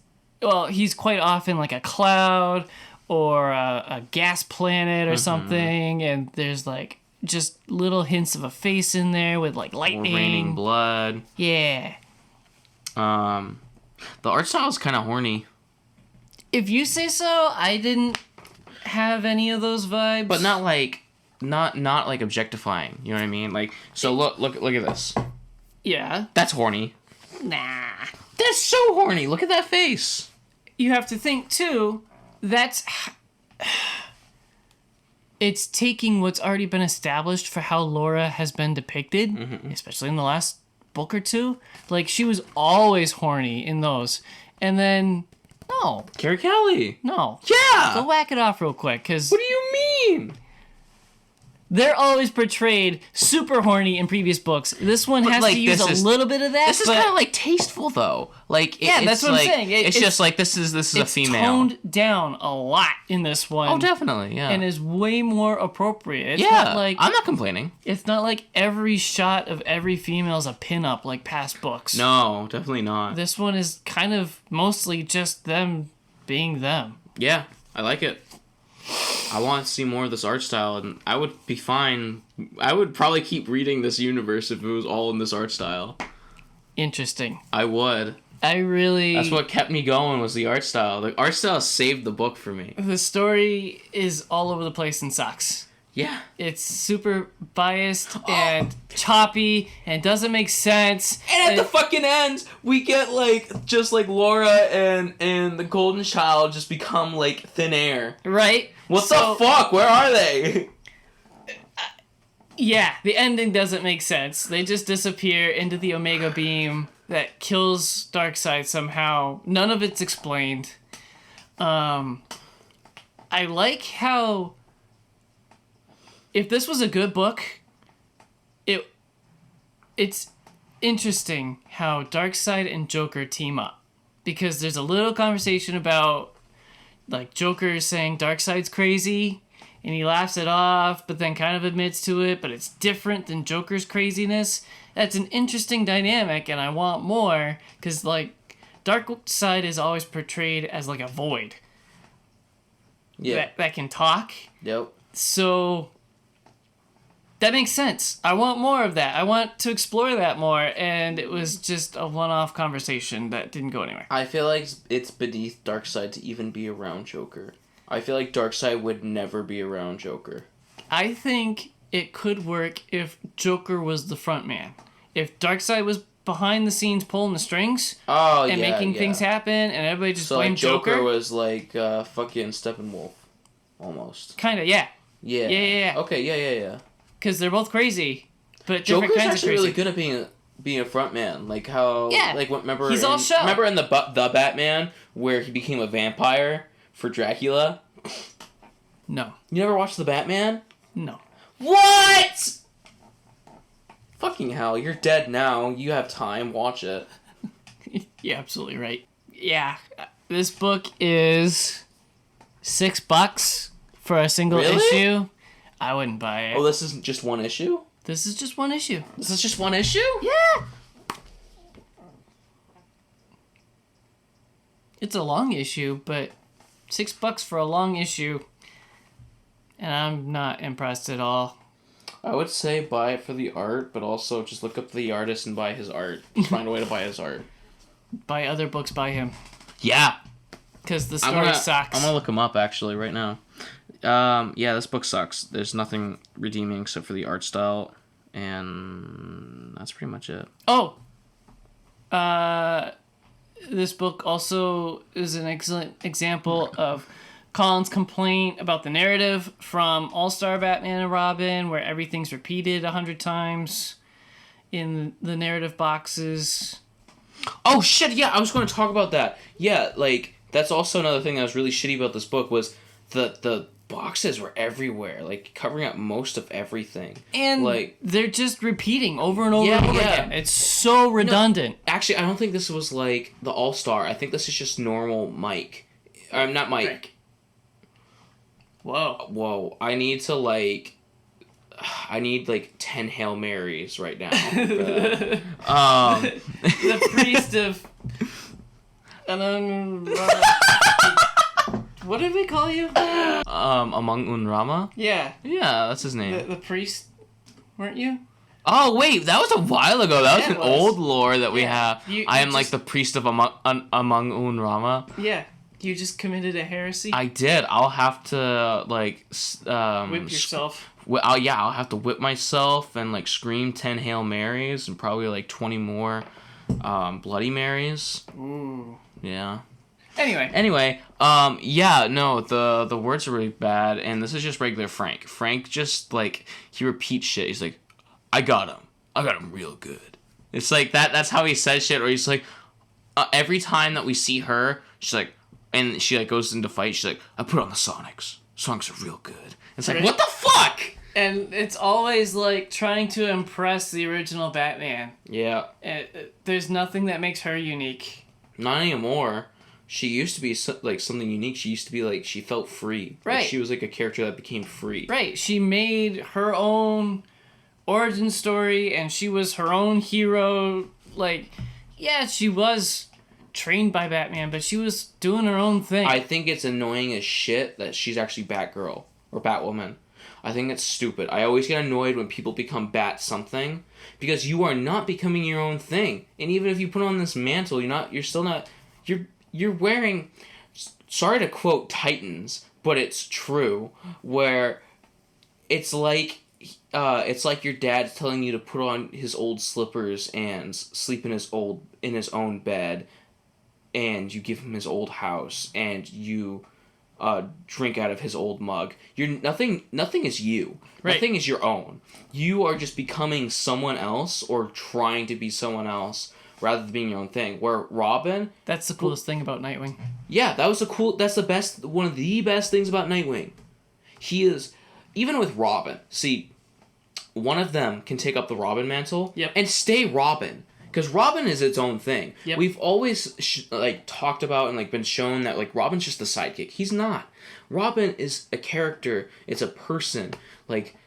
he's quite often like a cloud or a gas planet or something, and there's like just little hints of a face in there with like lightning. Or raining blood. Yeah. The art style is kind of horny. If you say so, I didn't have any of those vibes. But not like objectifying. You know what I mean? Like, so look at this. Yeah. That's horny. Nah. That's so horny. Look at that face. You have to think too. It's taking what's already been established for how Laura has been depicted, especially in the last book or two. Like, she was always horny in those. And then, no. Carrie Kelly. No. Yeah. Go whack it off real quick, because... What do you mean? They're always portrayed super horny in previous books. This one has to use a little bit of that. This is kind of like tasteful, though. Like, that's what I'm saying. It's just like this is a female. It's toned down a lot in this one. Oh, definitely, yeah. And is way more appropriate. It's not like, I'm not complaining. It's not like every shot of every female is a pinup like past books. No, definitely not. This one is kind of mostly just them being them. Yeah, I like it. I want to see more of this art style, and I would be fine. I would probably keep reading this universe if it was all in this art style. Interesting. I would. That's what kept me going, was the art style. The art style saved the book for me. The story is all over the place and sucks. Yeah. It's super biased and choppy and doesn't make sense. And at the fucking end, we get just Laura and the Golden Child just become thin air. Right? What the fuck? Where are they? Yeah, the ending doesn't make sense. They just disappear into the Omega Beam that kills Darkseid somehow. None of it's explained. I like how... If this was a good book, it's interesting how Darkseid and Joker team up. Because there's a little conversation about, Joker saying Darkseid's crazy, and he laughs it off, but then kind of admits to it, but it's different than Joker's craziness. That's an interesting dynamic, and I want more, because, Darkseid is always portrayed as, a void. Yeah. That can talk. Yep. So... that makes sense. I want more of that. I want to explore that more, and it was just a one-off conversation that didn't go anywhere. I feel like it's beneath Darkseid to even be around Joker. I feel like Darkseid would never be around Joker. I think it could work if Joker was the front man. If Darkseid was behind the scenes pulling the strings and making things happen, and everybody just blamed Joker. Joker was like fucking Steppenwolf, almost. Kind of, yeah. Yeah. Okay, yeah. Because they're both crazy, but different Joker's kinds of actually crazy. really good at being a front man. Like how, remember he's all show. Remember in the Batman where he became a vampire for Dracula? No. You never watched the Batman? No. What? Fucking hell, you're dead now. You have time. Watch it. You're absolutely right. Yeah, this book is $6 for a single issue. I wouldn't buy it. Oh, this isn't just one issue? This is just one issue. This is just one issue? Yeah. It's a long issue, but $6 for a long issue, and I'm not impressed at all. I would say buy it for the art, but also just look up the artist and buy his art. Find a way to buy his art. Buy other books by him. Yeah. Because the story sucks. I'm gonna look him up actually right now. Yeah, this book sucks. There's nothing redeeming except for the art style, and that's pretty much it. Oh! This book also is an excellent example of Colin's complaint about the narrative from All-Star Batman and Robin, where everything's repeated 100 times in the narrative boxes. Oh, shit, yeah, I was going to talk about that. Yeah, like, that's also another thing that was really shitty about this book was the boxes were everywhere, like, covering up most of everything. And like, they're just repeating over and over and over again. It's so redundant. Actually, I don't think this was, like, the All-Star. I think this is just normal Mike. Not Mike. Frank. Whoa. I need 10 Hail Marys right now. The priest of... What did we call you? Among Unrama? Yeah. Yeah, that's his name. The priest, weren't you? Oh, wait, that was a while ago. That was an old lore that we have. I am like the priest of Among Unrama. Yeah. You just committed a heresy? I did. I'll have to, like... whip yourself. I'll have to whip myself and, like, scream 10 Hail Marys and probably, like, 20 more Bloody Marys. Ooh. Yeah. Anyway, the words are really bad, and this is just regular Frank. Frank just, like, he repeats shit. He's like, I got him real good. It's like, that's how he says shit, or he's like, every time that we see her, she's like, and she, like, goes into fight, she's like, I put on the Sonics. Sonics are real good. It's like, what the fuck? And it's always, like, trying to impress the original Batman. Yeah. There's nothing that makes her unique. Not anymore. She used to be, like, something unique. She used to be, like, she felt free. Right. Like, she was, like, a character that became free. Right. She made her own origin story, and she was her own hero. Like, yeah, she was trained by Batman, but she was doing her own thing. I think it's annoying as shit that she's actually Batgirl or Batwoman. I think it's stupid. I always get annoyed when people become Bat something because you are not becoming your own thing. And even if you put on this mantle, you're wearing, sorry to quote Titans, but it's true, where it's like your dad's telling you to put on his old slippers and sleep in his own bed, and you give him his old house, and you drink out of his old mug. Nothing is you. Right. Nothing is your own. You are just becoming someone else or trying to be someone else rather than being your own thing. Where Robin... That's the coolest thing about Nightwing. Yeah, that's one of the best things about Nightwing. He is... Even with Robin, see, one of them can take up the Robin mantle and stay Robin. Because Robin is its own thing. Yep. We've always talked about and been shown that Robin's just the sidekick. He's not. Robin is a character. It's a person. Nightwing.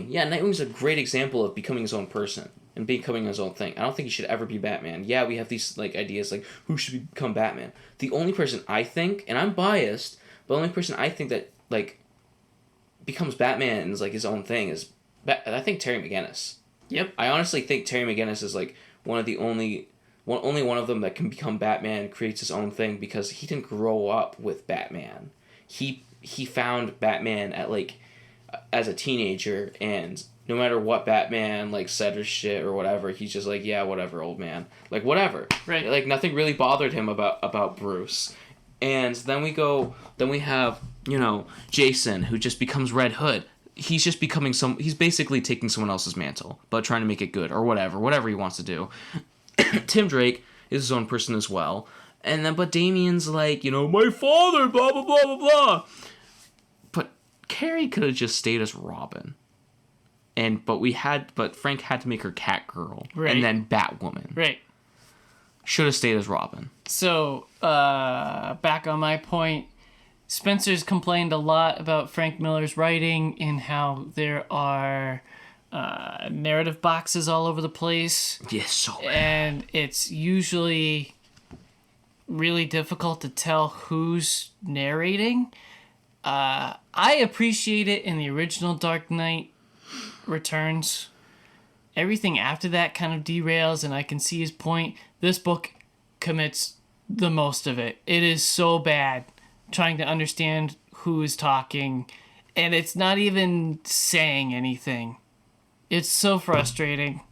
Yeah, Nightwing's a great example of becoming his own person and becoming his own thing. I don't think he should ever be Batman. Yeah, we have these ideas who should become Batman. The only person I think, and I'm biased, but the only person I think that becomes Batman and is like his own thing is, I think Terry McGinnis. Yep. I honestly think Terry McGinnis is like only one of them that can become Batman, creates his own thing because he didn't grow up with Batman. He found Batman at like as a teenager, and no matter what Batman like said or shit or whatever, he's just like, yeah, whatever, old man, like whatever. Right. Like nothing really bothered him about Bruce. And then we have, you know, Jason, who just becomes Red Hood. He's just becoming he's basically taking someone else's mantle, but trying to make it good or whatever he wants to do. Tim Drake is his own person as well. And then, but Damian's like, you know, my father, blah, blah, blah, blah, blah. But Carrie could have just stayed as Robin. But Frank had to make her Catgirl. Right. And then Batwoman. Right. Should have stayed as Robin. So, back on my point, Spencer's complained a lot about Frank Miller's writing and how there are narrative boxes all over the place. Yes, so bad. And it's usually really difficult to tell who's narrating. I appreciate it in the original Dark Knight Returns. Everything after that kind of derails, and I can see his point. This book commits the most of it. It is so bad trying to understand who is talking, and it's not even saying anything. It's so frustrating.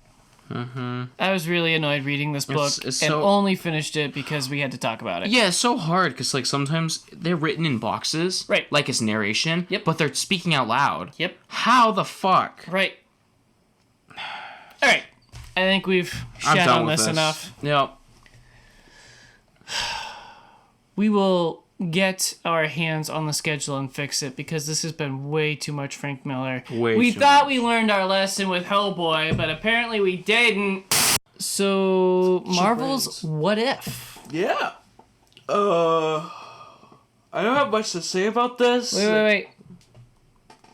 Mm-hmm. I was really annoyed reading this book and only finished it because we had to talk about it. Yeah, it's so hard because like sometimes they're written in boxes, right? Like it's narration, yep. But they're speaking out loud. Yep. How the fuck? Right. All right. I think we've shat on this enough. Yep. We will get our hands on the schedule and fix it because this has been way too much Frank Miller. We thought we learned our lesson with Hellboy, but apparently we didn't. So, Marvel's What If? Yeah. I don't have much to say about this. Wait.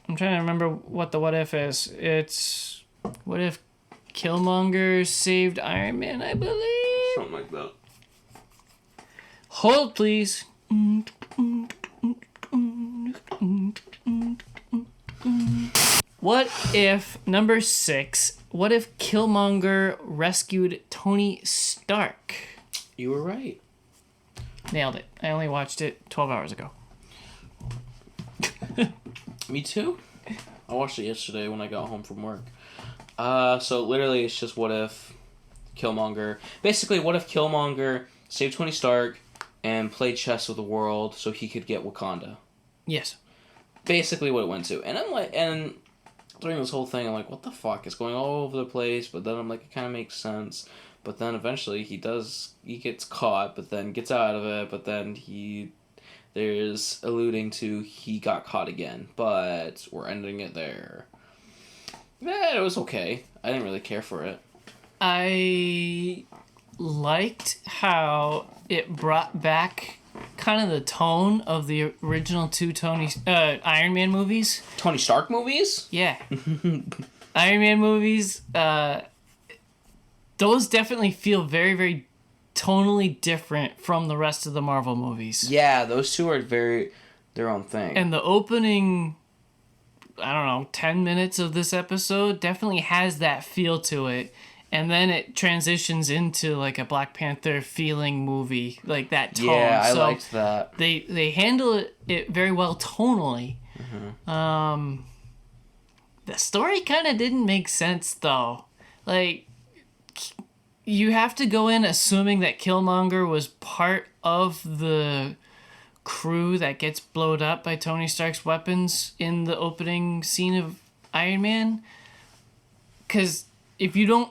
I'm trying to remember what the What If is. It's what if Killmonger saved Iron Man, I believe? Something like that. Hold, please. What if, number 6, what if Killmonger rescued Tony Stark? You were right. Nailed it. I only watched it 12 hours ago. Me too. I watched it yesterday when I got home from work. So literally it's just what if Killmonger... Basically, what if Killmonger saved Tony Stark and played chess with the world so he could get Wakanda? Yes. Basically what it went to. And I'm like... And during this whole thing, I'm like, what the fuck? It's going all over the place, but then I'm like, it kind of makes sense. But then eventually he gets caught, but then gets out of it, but then there's alluding to he got caught again, but we're ending it there. Yeah, it was okay. I didn't really care for it. I liked how it brought back kind of the tone of the original two Iron Man movies. Tony Stark movies? Yeah. Iron Man movies, those definitely feel very, very tonally different from the rest of the Marvel movies. Yeah, those two are very their own thing. And the opening, 10 minutes of this episode definitely has that feel to it. And then it transitions into like a Black Panther feeling movie, like that tone. Yeah, I liked that. They handle it very well tonally. Mm-hmm. The story kind of didn't make sense though. Like, you have to go in assuming that Killmonger was part of the crew that gets blowed up by Tony Stark's weapons in the opening scene of Iron Man. Because if you don't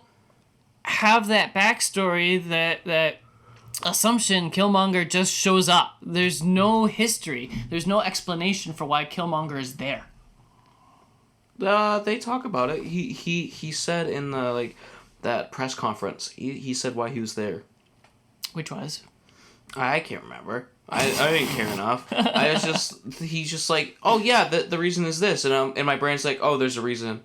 have that backstory, that assumption, Killmonger just shows up. There's no history. There's no explanation for why Killmonger is there. They talk about it. He said in the that press conference. He said why he was there. Which was? I can't remember. I didn't care enough. He's just like, oh yeah, the reason is this, and my brain's like, oh, there's a reason.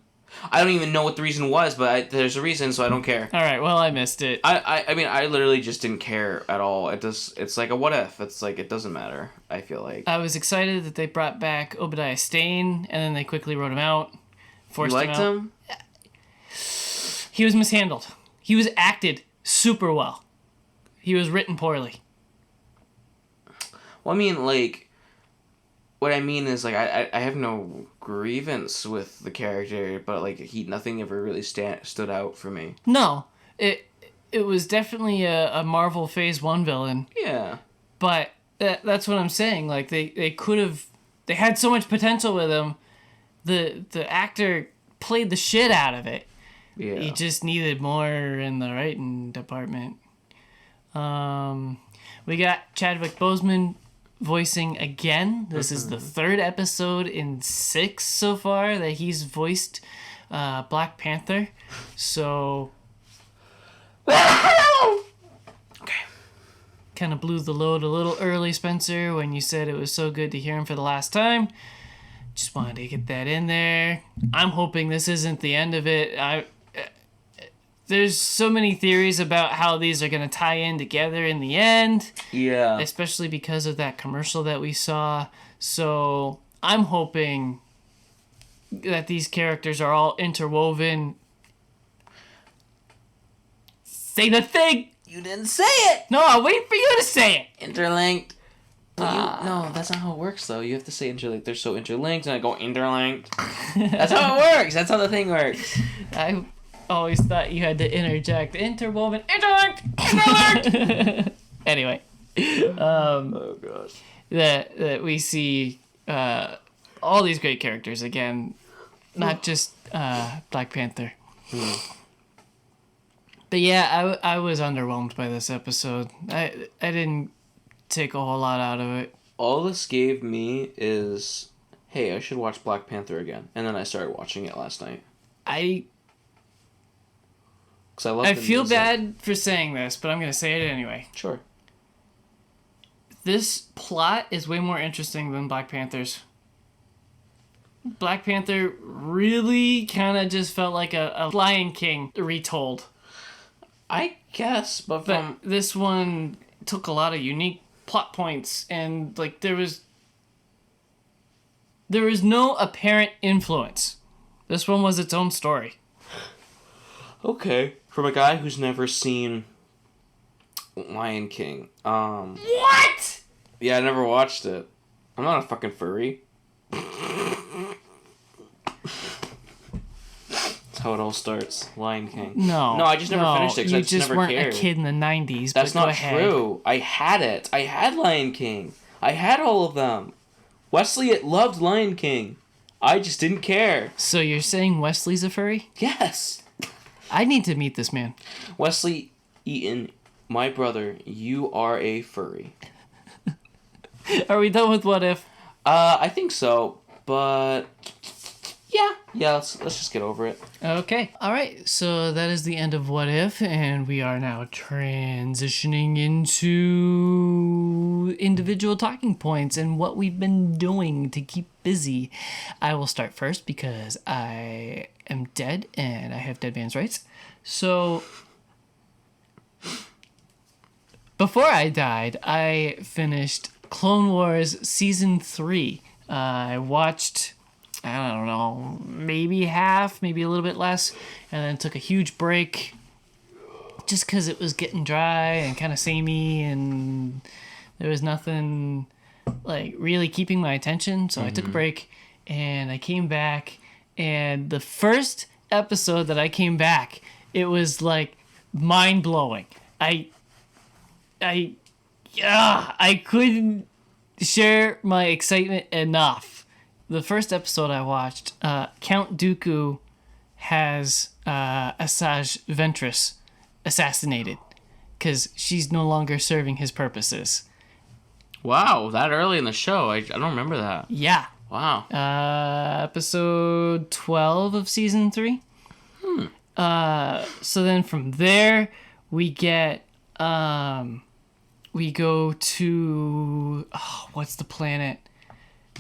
I don't even know what the reason was, but there's a reason, so I don't care. All right, well, I missed it. I mean, I literally just didn't care at all. It's like a what if. It's like, it doesn't matter, I feel like. I was excited that they brought back Obadiah Stane, and then they quickly wrote him out. You liked him? He was mishandled. He was acted super well. He was written poorly. Well, I mean, like, what I mean is, like, I have no grievance with the character, but, like, nothing ever really stood out for me. No, it was definitely a Marvel Phase 1 villain. Yeah. But that's what I'm saying. Like, they could have... They had so much potential with him. The actor played the shit out of it. Yeah. He just needed more in the writing department. We got Chadwick Boseman voicing again. This is the third episode in 6 so far that he's voiced Black Panther. So... Okay. Kind of blew the load a little early, Spencer, when you said it was so good to hear him for the last time. Just wanted to get that in there. I'm hoping this isn't the end of it. There's so many theories about how these are going to tie in together in the end. Yeah. Especially because of that commercial that we saw. So I'm hoping that these characters are all interwoven. Say the thing! You didn't say it! No, I'll wait for you to say it! Interlinked. No, that's not how it works, though. You have to say interlinked. They're so interlinked, and I go interlinked. That's how it works. That's how the thing works. I always thought you had to interject. Interwoven. Interlinked! Interlinked! Anyway. Oh, gosh. That we see all these great characters again. Not just Black Panther. But yeah, I was underwhelmed by this episode. I didn't take a whole lot out of it. All this gave me is, hey, I should watch Black Panther again. And then I started watching it last night. I 'Cause I love the feel music. bad for saying this, but I'm going to say it anyway. Sure. This plot is way more interesting than Black Panther's. Black Panther really kind of just felt like a Lion King retold. I guess, but But this one took a lot of unique plot points, and like there was no apparent influence. This one was its own story. Okay. From a guy who's never seen Lion King. What? Yeah, I never watched it. I'm not a fucking furry. That's how it all starts. Lion King. No. No, I just never finished it because I just never weren't cared. a kid in the 90s. That's but go not ahead. true. I had it. I had Lion King. I had all of them. Wesley loved Lion King. I just didn't care. So you're saying Wesley's a furry? Yes. I need to meet this man. Wesley Eaton, my brother, you are a furry. Are we done with What If? I think so, but yeah, let's just get over it. Okay. All right. So that is the end of What If, and we are now transitioning into individual talking points and what we've been doing to keep busy. I will start first because I am dead and I have dead man's rights. So before I died, I finished Clone Wars Season 3. I watched, I don't know, maybe half, maybe a little bit less, and then took a huge break just because it was getting dry and kind of samey, and there was nothing like really keeping my attention. So I took a break, and I came back, and the first episode that I came back, it was like mind-blowing. I couldn't share my excitement enough. The first episode I watched, Count Dooku has Asajj Ventress assassinated because she's no longer serving his purposes. Wow, that early in the show, I don't remember that. Yeah. Wow. Episode 12 of season 3. So then from there, we get, we go to, what's the planet?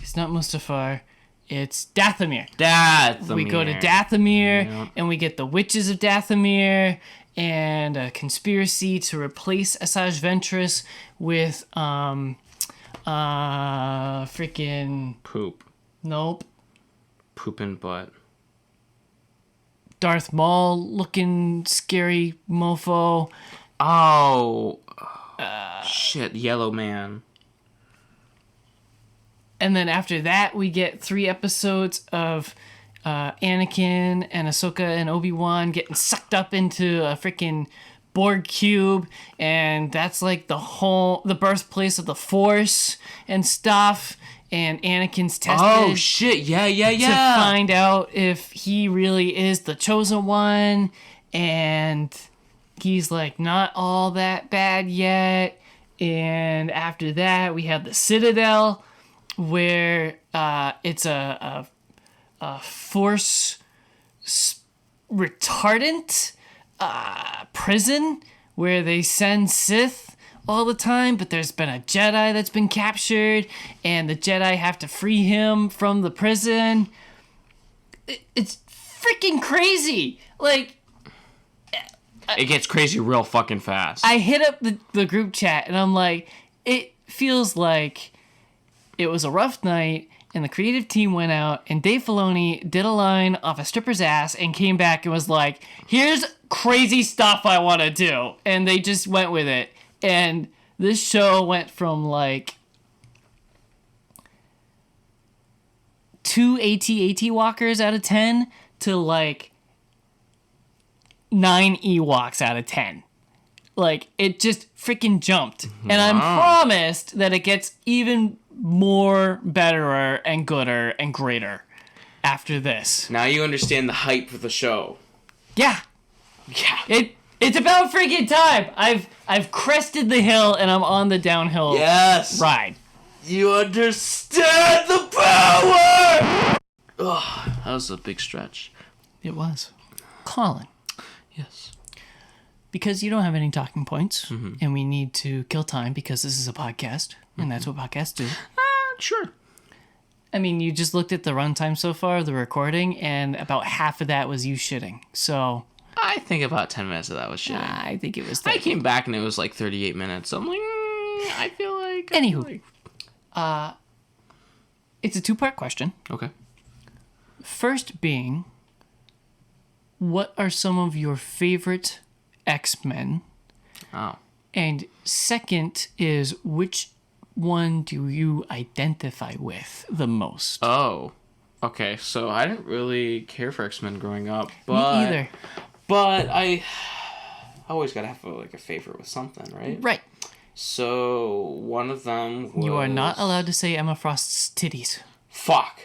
It's not Mustafar. It's Dathomir. Dathomir. We go to Dathomir, Yep. and we get the Witches of Dathomir, and a conspiracy to replace Asajj Ventress with, freaking... Poop. Nope. Pooping butt. Darth Maul looking scary mofo. Oh. Shit, Yellow Man. And then after that, we get 3 episodes of Anakin and Ahsoka and Obi-Wan getting sucked up into a freaking Borg cube, and that's like the birthplace of the Force and stuff. And Anakin's tested. Oh shit! Yeah. To find out if he really is the chosen one, and he's like not all that bad yet. And after that, we have the Citadel, where it's a Force retardant prison where they send Sith all the time, but there's been a Jedi that's been captured, and the Jedi have to free him from the prison. It's freaking crazy. Like, it gets crazy real fucking fast. I hit up the group chat, and I'm like, it feels like it was a rough night, and the creative team went out, and Dave Filoni did a line off a stripper's ass and came back and was like, here's crazy stuff I want to do. And they just went with it. And this show went from like 2 AT-AT walkers out of 10 to like 9 Ewoks out of 10. Like, it just freaking jumped. And I'm promised that it gets even more betterer and gooder and greater after this. Now you understand the hype for the show. Yeah. Yeah. It's about freaking time. I've crested the hill and I'm on the downhill ride. You understand the power! Oh, that was a big stretch. It was. Colin. Yes. Because you don't have any talking points, and we need to kill time because this is a podcast, and that's what podcasts do. Sure. I mean, you just looked at the runtime so far, the recording, and about half of that was you shitting. So I think about 10 minutes of that was shit. I think it was 30. I 30. came back and it was like 38 minutes. I'm like, I feel like... Anywho. It's a 2-part question. Okay. First being, what are some of your favorite X-Men? Oh. And second is, which one do you identify with the most? Oh. Okay, so I didn't really care for X-Men growing up, but... Me either. But I always gotta have a favorite with something, right? Right. So one of them was... You are not allowed to say Emma Frost's titties. Fuck.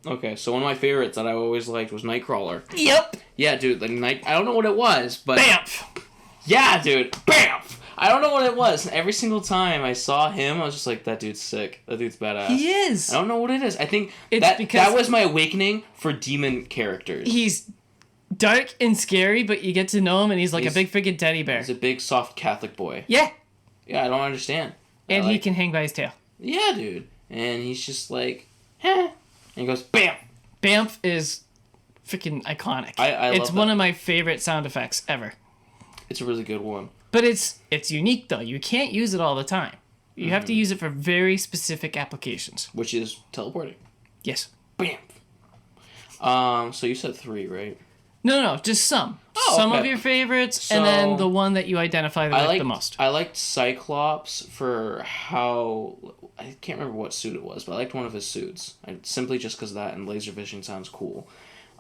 Okay, so one of my favorites that I always liked was Nightcrawler. Yep. Yeah, dude, I don't know what it was, but... Bamf. Yeah, dude. Bamf. I don't know what it was. Every single time I saw him, I was just like, that dude's sick. That dude's badass. He is. I don't know what it is. I think Because that was my awakening for demon characters. He's dark and scary, but you get to know him, and he's a big freaking teddy bear. He's a big, soft Catholic boy. Yeah. Yeah, I don't understand. And he can hang by his tail. Yeah, dude. And he's just like, and he goes, bam! Bamf is freaking iconic. I it's love one that. of my favorite sound effects ever. It's a really good one. But it's unique, though. You can't use it all the time. You have to use it for very specific applications. Which is teleporting. Yes. Bam! So you said 3, right? No, just some. Oh, some okay. of your favorites, So, and then the one that you identify with the most. I liked Cyclops for how... I can't remember what suit it was, but I liked one of his suits. Simply just because of that, and laser vision sounds cool.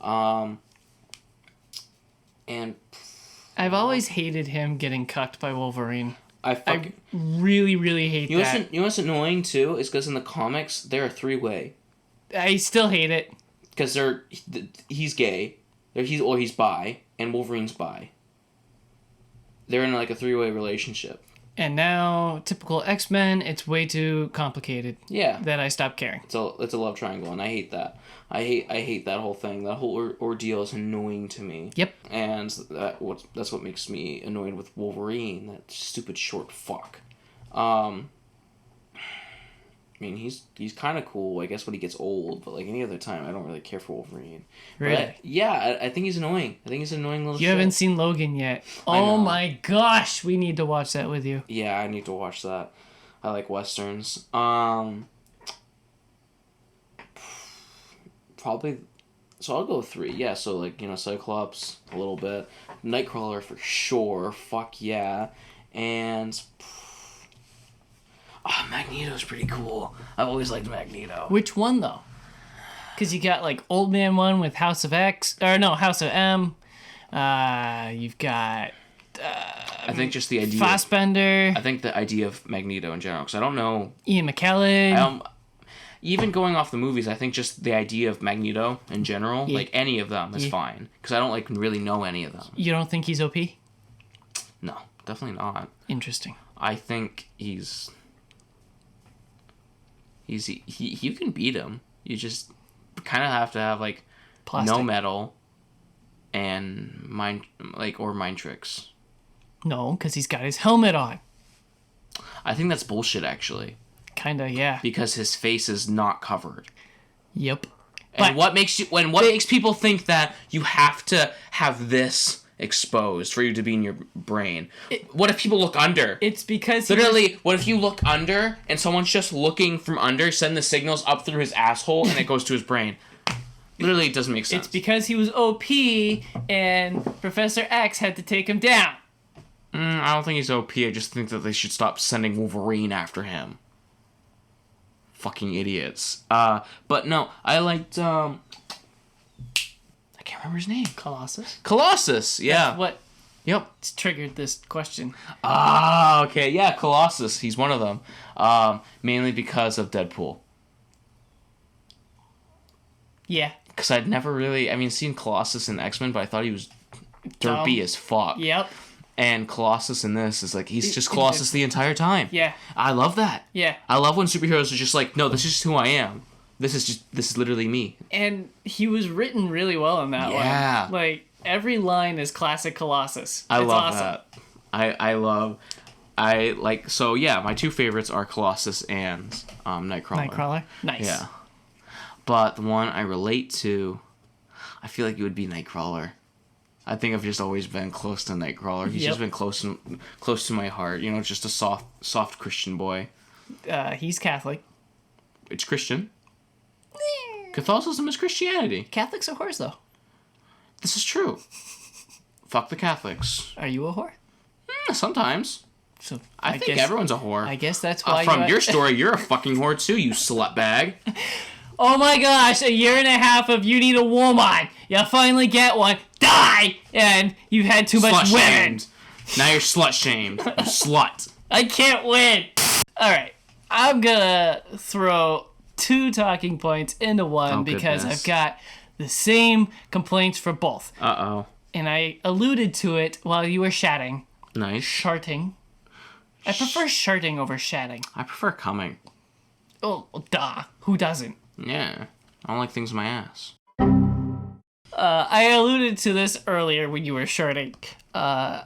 And... I've always hated him getting cucked by Wolverine. I really, really hate that. You know what's annoying, too? Is because in the comics, they're a 3-way. I still hate it. Because he's gay, he's bi, and Wolverine's bi. They're in a 3-way relationship. And now, typical X-Men, it's way too complicated. Yeah. That I stopped caring. It's a love triangle, and I hate that. I hate that whole thing. That whole ordeal is annoying to me. Yep. And that's what makes me annoyed with Wolverine. That stupid short fuck. mean, he's kind of cool, I guess, when he gets old, but like any other time, I don't really care for Wolverine. Really? But, yeah, I think he's annoying. I think he's an annoying little You shit. haven't seen Logan yet. Oh my gosh, we need to watch that with you. Yeah, I need to watch that. I like westerns. Probably. So I'll go 3. Yeah, so like, Cyclops a little bit, Nightcrawler for sure. Fuck yeah, and. Oh, Magneto's pretty cool. I've always liked Magneto. Which one though? Because you got like Old Man 1 with House of X, or no, House of M. You've got. I think just the idea. Fassbender. I think the idea of Magneto in general, because I don't know. Ian McKellen. Even going off the movies, I think just the idea of Magneto in general, like any of them, is fine. Because I don't like really know any of them. You don't think he's OP? No, definitely not. Interesting. I think you can beat him. You just kind of have to have like Plastic. no metal and mind tricks. No, because he's got his helmet on. I think that's bullshit, actually. Kinda, yeah. Because his face is not covered. Yep. And what makes people think that you have to have this exposed for you to be in your brain? What if people look under? It's because literally, what if you look under and someone's just looking from under, send the signals up through his asshole, and it goes to his brain? Literally, it doesn't make sense. It's because he was OP and Professor X had to take him down. I don't think he's OP. I just think that they should stop sending Wolverine after him. Fucking idiots. But no, I liked, I can't remember his name. Colossus, yeah. That's what Yep. triggered this question. Ah, okay, yeah, Colossus. He's one of them. Mainly because of Deadpool. Yeah. Because I'd never really, seen Colossus in X-Men, but I thought he was derpy as fuck. Yep. And Colossus in this is like, he's just Colossus the entire time. Yeah. I love that. Yeah. I love when superheroes are just like, no, this is just who I am. This is literally me. And he was written really well in that one. Yeah. Like, every line is classic Colossus. I It's love awesome. that. So yeah, my 2 favorites are Colossus and Nightcrawler. Nice. Yeah. But the one I relate to, I feel like it would be Nightcrawler. I think I've just always been close to Nightcrawler. He's just been close to my heart. Just a soft Christian boy. He's Catholic. It's Christian. Catholicism is Christianity. Catholics are whores, though. This is true. Fuck the Catholics. Are you a whore? Sometimes. So I think everyone's a whore. I guess that's why. From your story, you're a fucking whore too, you slut bag. Oh my gosh, a year and a half of you need a woman. You finally get one. Die! And you've had too much women. Now you're slut shamed. You slut. I can't win. Alright, I'm gonna throw 2 talking points into one because I've got the same complaints for both. Uh-oh. And I alluded to it while you were shatting. Nice. Sharting. I prefer sharting over shatting. I prefer coming. Oh, duh. Who doesn't? Yeah. I don't like things in my ass. I alluded to this earlier when you were sharting. I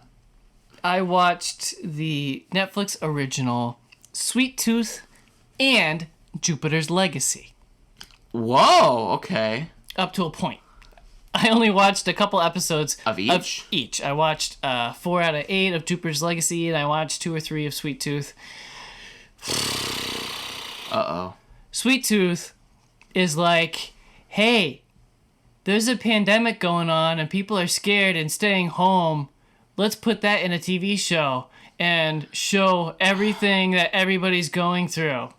watched the Netflix original Sweet Tooth and Jupiter's Legacy. Whoa, okay. Up to a point. I only watched a couple episodes of each. I watched 4 out of 8 of Jupiter's Legacy, and I watched 2 or 3 of Sweet Tooth. Uh-oh. Sweet Tooth is like, hey, there's a pandemic going on and people are scared and staying home. Let's put that in a TV show and show everything that everybody's going through.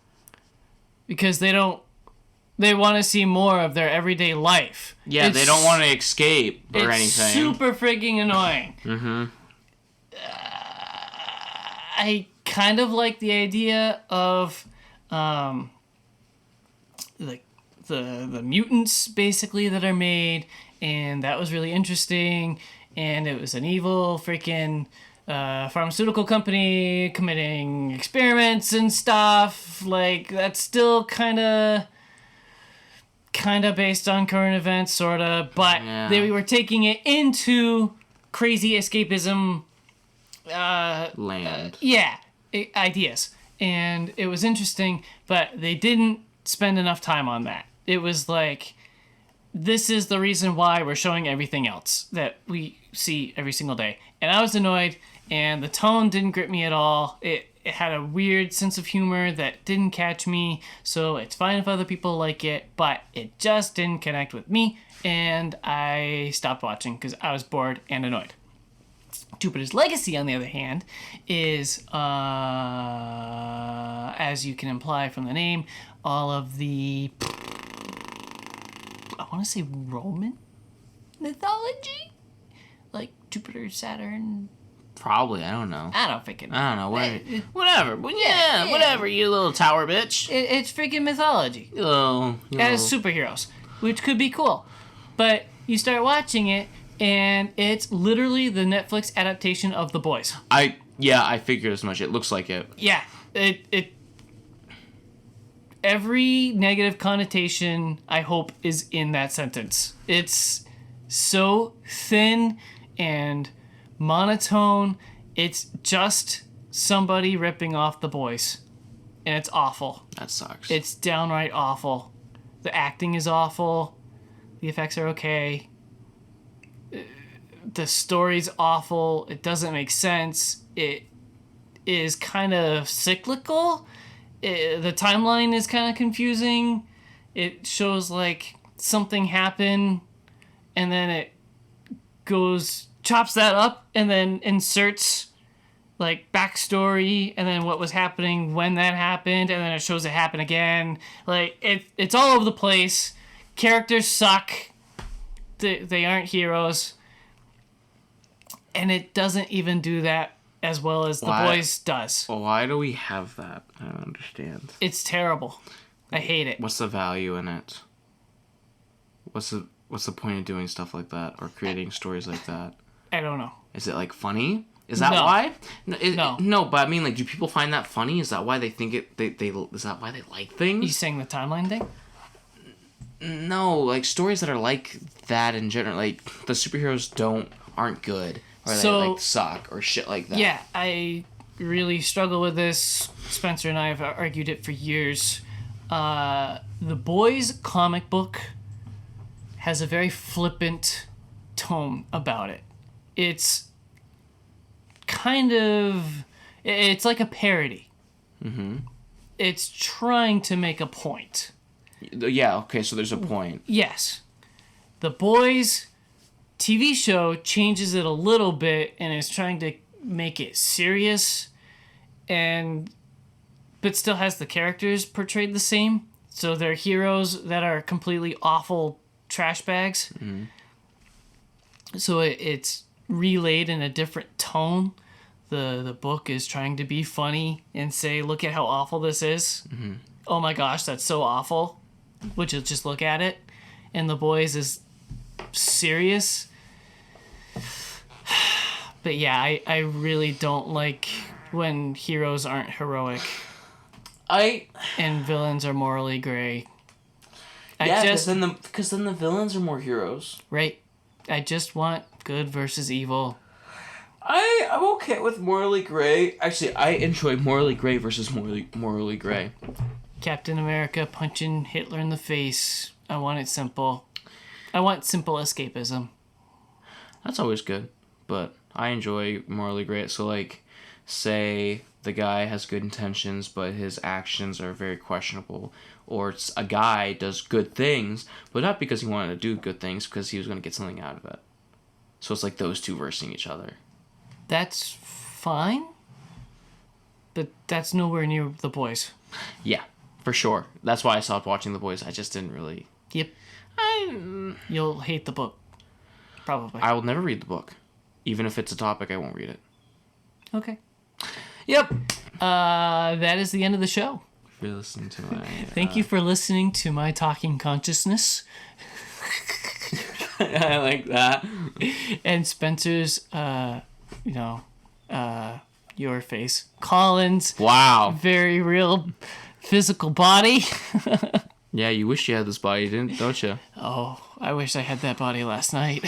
Because they want to see more of their everyday life. Yeah, they don't want to escape or anything. It's super freaking annoying. Mm-hmm. I kind of like the idea of the mutants basically that are made, and that was really interesting. And it was an evil freaking pharmaceutical company committing experiments and stuff. Like, that's still kind of based on current events, sort of, but they were taking it into crazy escapism land. Ideas. and it was interesting, but they didn't spend enough time on that. It was like, this is the reason why we're showing everything else that we see every single day. And I was annoyed, and the tone didn't grip me at all. It had a weird sense of humor that didn't catch me, so it's fine if other people like it, but it just didn't connect with me, and I stopped watching because I was bored and annoyed. Jupiter's Legacy, on the other hand, is, as you can imply from the name, all of the, I want to say Roman mythology? Like Jupiter, Saturn. Probably, I don't know. I don't freaking know. I don't know. Whatever. But yeah, whatever, you little tower bitch. It's freaking mythology. You As superheroes, which could be cool. But you start watching it, and it's literally the Netflix adaptation of The Boys. I figured as much. It looks like it. Yeah. It every negative connotation, I hope, is in that sentence. It's so thin and monotone. It's just somebody ripping off The Boys. And it's awful. That sucks. It's downright awful. The acting is awful. The effects are okay. The story's awful. It doesn't make sense. It is kind of cyclical. The timeline is kind of confusing. It shows like something happened, and then it chops that up, and then inserts like backstory, and then what was happening when that happened, and then it shows it happen again. Like it's all over the place. Characters suck. They aren't heroes, and it doesn't even do that as well as The Boys does. Why do we have that? I don't understand. It's terrible. I hate it. What's the value in it? What's the point of doing stuff like that or creating stories like that? I don't know. Is it like funny? Is that why? No. No, but I mean, like, do people find that funny? Is that why they think it? Is that why they like things? You saying the timeline thing? No, like stories that are like that in general. Like the superheroes aren't good, or they like suck or shit like that. Yeah, I really struggle with this. Spencer and I have argued it for years. The Boys comic book has a very flippant tone about it. It's kind of, it's like a parody. Mm-hmm. It's trying to make a point. Yeah, okay, so there's a point. Yes. The Boys TV show changes it a little bit and is trying to make it serious, but still has the characters portrayed the same. So they're heroes that are completely awful trash bags. Mm-hmm. So it's relayed in a different tone. The book is trying to be funny and say, look at how awful this is. Mm-hmm. Oh my gosh, that's so awful. Which is just look at it. And The Boys is serious. But yeah, I really don't like when heroes aren't heroic. And villains are morally gray. Because then the villains are more heroes. Right. I just want good versus evil. I'm okay with morally gray. Actually, I enjoy morally gray versus morally gray. Captain America punching Hitler in the face. I want it simple. I want simple escapism. That's always good, but I enjoy morally gray. So, like, say the guy has good intentions, but his actions are very questionable. Or it's a guy does good things, but not because he wanted to do good things, because he was going to get something out of it. So it's like those two versing each other. That's fine, but that's nowhere near The Boys. Yeah, for sure. That's why I stopped watching The Boys. I just didn't really... Yep. You'll hate the book. Probably. I will never read the book. Even if it's a topic, I won't read it. Okay. Yep. That is the end of the show. For listening to my... Thank you for listening to my talking consciousness. I like that. And Spencer's, your face. Colin's. Wow. Very real physical body. Yeah, you wish you had this body, don't you? Oh, I wish I had that body last night.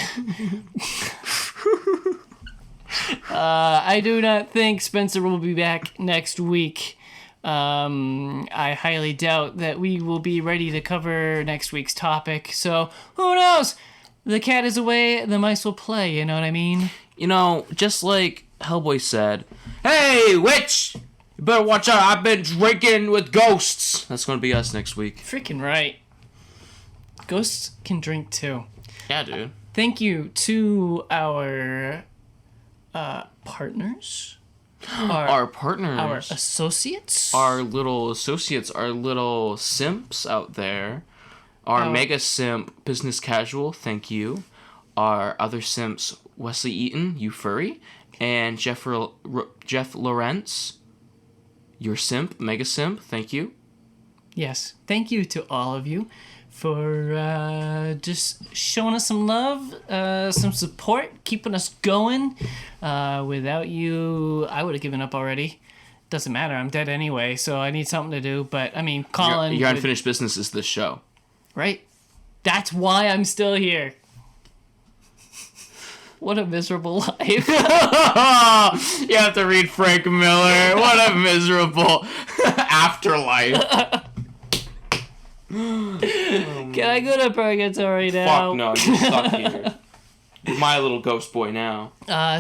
I do not think Spencer will be back next week. I highly doubt that we will be ready to cover next week's topic. So who knows? The cat is away, the mice will play, you know what I mean? You know, just like Hellboy said, "Hey, witch! You better watch out, I've been drinking with ghosts." That's gonna be us next week. Freaking right. Ghosts can drink too. Yeah, dude. Thank you to our partners. Our partners. Our associates. Our little associates, our little simps out there. Our mega simp, Business Casual, thank you. Our other simps, Wesley Eaton, you furry. And Jeff Lawrence, your simp, mega simp, thank you. Yes, thank you to all of you for just showing us some love, some support, keeping us going. Without you, I would have given up already. Doesn't matter, I'm dead anyway, so I need something to do. But, I mean, Colin... Your unfinished business is this show. Right? That's why I'm still here. What a miserable life. You have to read Frank Miller. What a miserable afterlife. Can I go to purgatory now? Fuck no, you're stuck here. You're my little ghost boy now.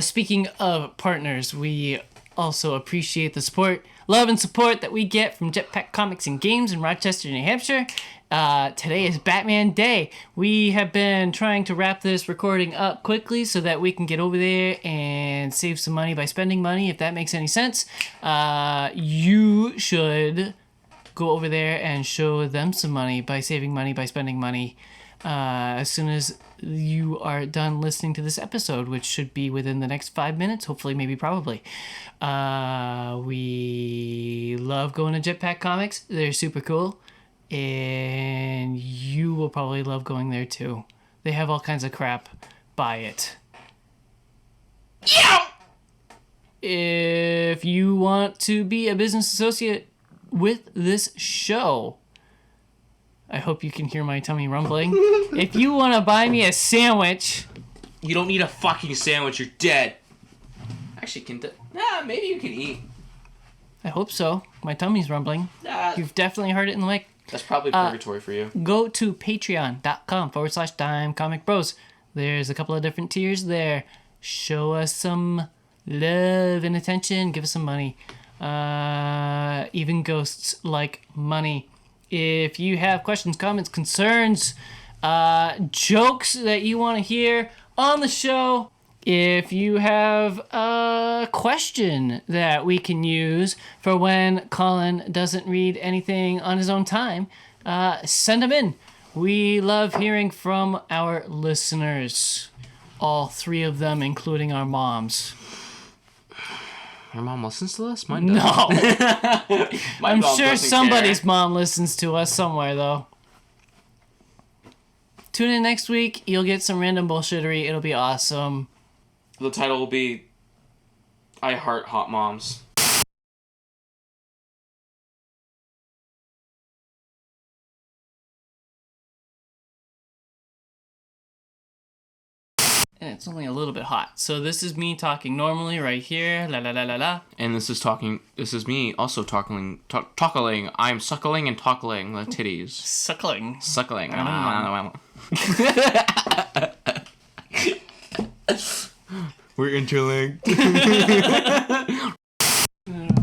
Speaking of partners, we also appreciate the support, love and support that we get from Jetpack Comics and Games in Rochester, New Hampshire. Today is Batman Day. We have been trying to wrap this recording up quickly so that we can get over there and save some money by spending money, if that makes any sense. You should go over there and show them some money by saving money, by spending money, as soon as you are done listening to this episode, which should be within the next 5 minutes, hopefully, maybe, probably. We love going to Jetpack Comics. They're super cool. And you will probably love going there too. They have all kinds of crap. Buy it. Yeah! If you want to be a business associate with this show, I hope you can hear my tummy rumbling. If you want to buy me a sandwich... You don't need a fucking sandwich, you're dead. Actually, maybe you can eat. I hope so. My tummy's rumbling. You've definitely heard it in the mic. That's probably purgatory for you. Go to patreon.com/dimecomicbros. There's a couple of different tiers there. Show us some love and attention. Give us some money. Even ghosts like money. If you have questions, comments, concerns, jokes that you want to hear on the show, if you have a question that we can use for when Colin doesn't read anything on his own time, send them in. We love hearing from our listeners. All three of them, including our moms. Your mom listens to us? Mine doesn't. No. I'm mom sure doesn't somebody's care. mom listens to us somewhere, though. Tune in next week. You'll get some random bullshittery. It'll be awesome. The title will be I Heart Hot Moms. And it's only a little bit hot. So this is me talking normally right here. La la la la la. And this is me also talking. I'm suckling and tockling the titties. Suckling. Suckling. We're interlinked. No,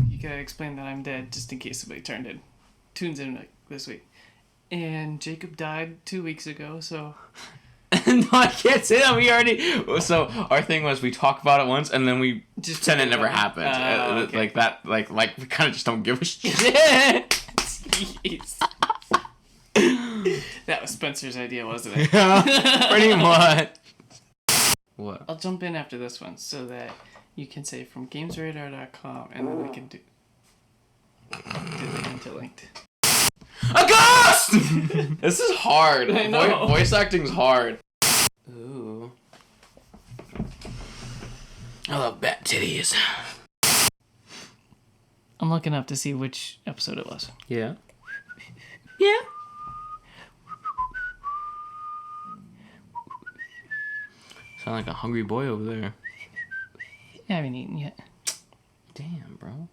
you gotta explain that I'm dead just in case somebody tunes in like this week. And Jacob died 2 weeks ago, so... No, I can't say that. We already... So, our thing was we talk about it once, and then we just pretend it never happened. Okay. Like that, like we kind of just don't give a shit. Jeez. That was Spencer's idea, wasn't it? Yeah, pretty much. What? I'll jump in after this one so that you can say from gamesradar.com and then we can do the interlinked. A ghost! This is hard. I know. Voice acting's hard. Ooh. I love bat titties. I'm looking up to see which episode it was. Yeah. Yeah. Sound like a hungry boy over there. I haven't eaten yet. Damn, bro.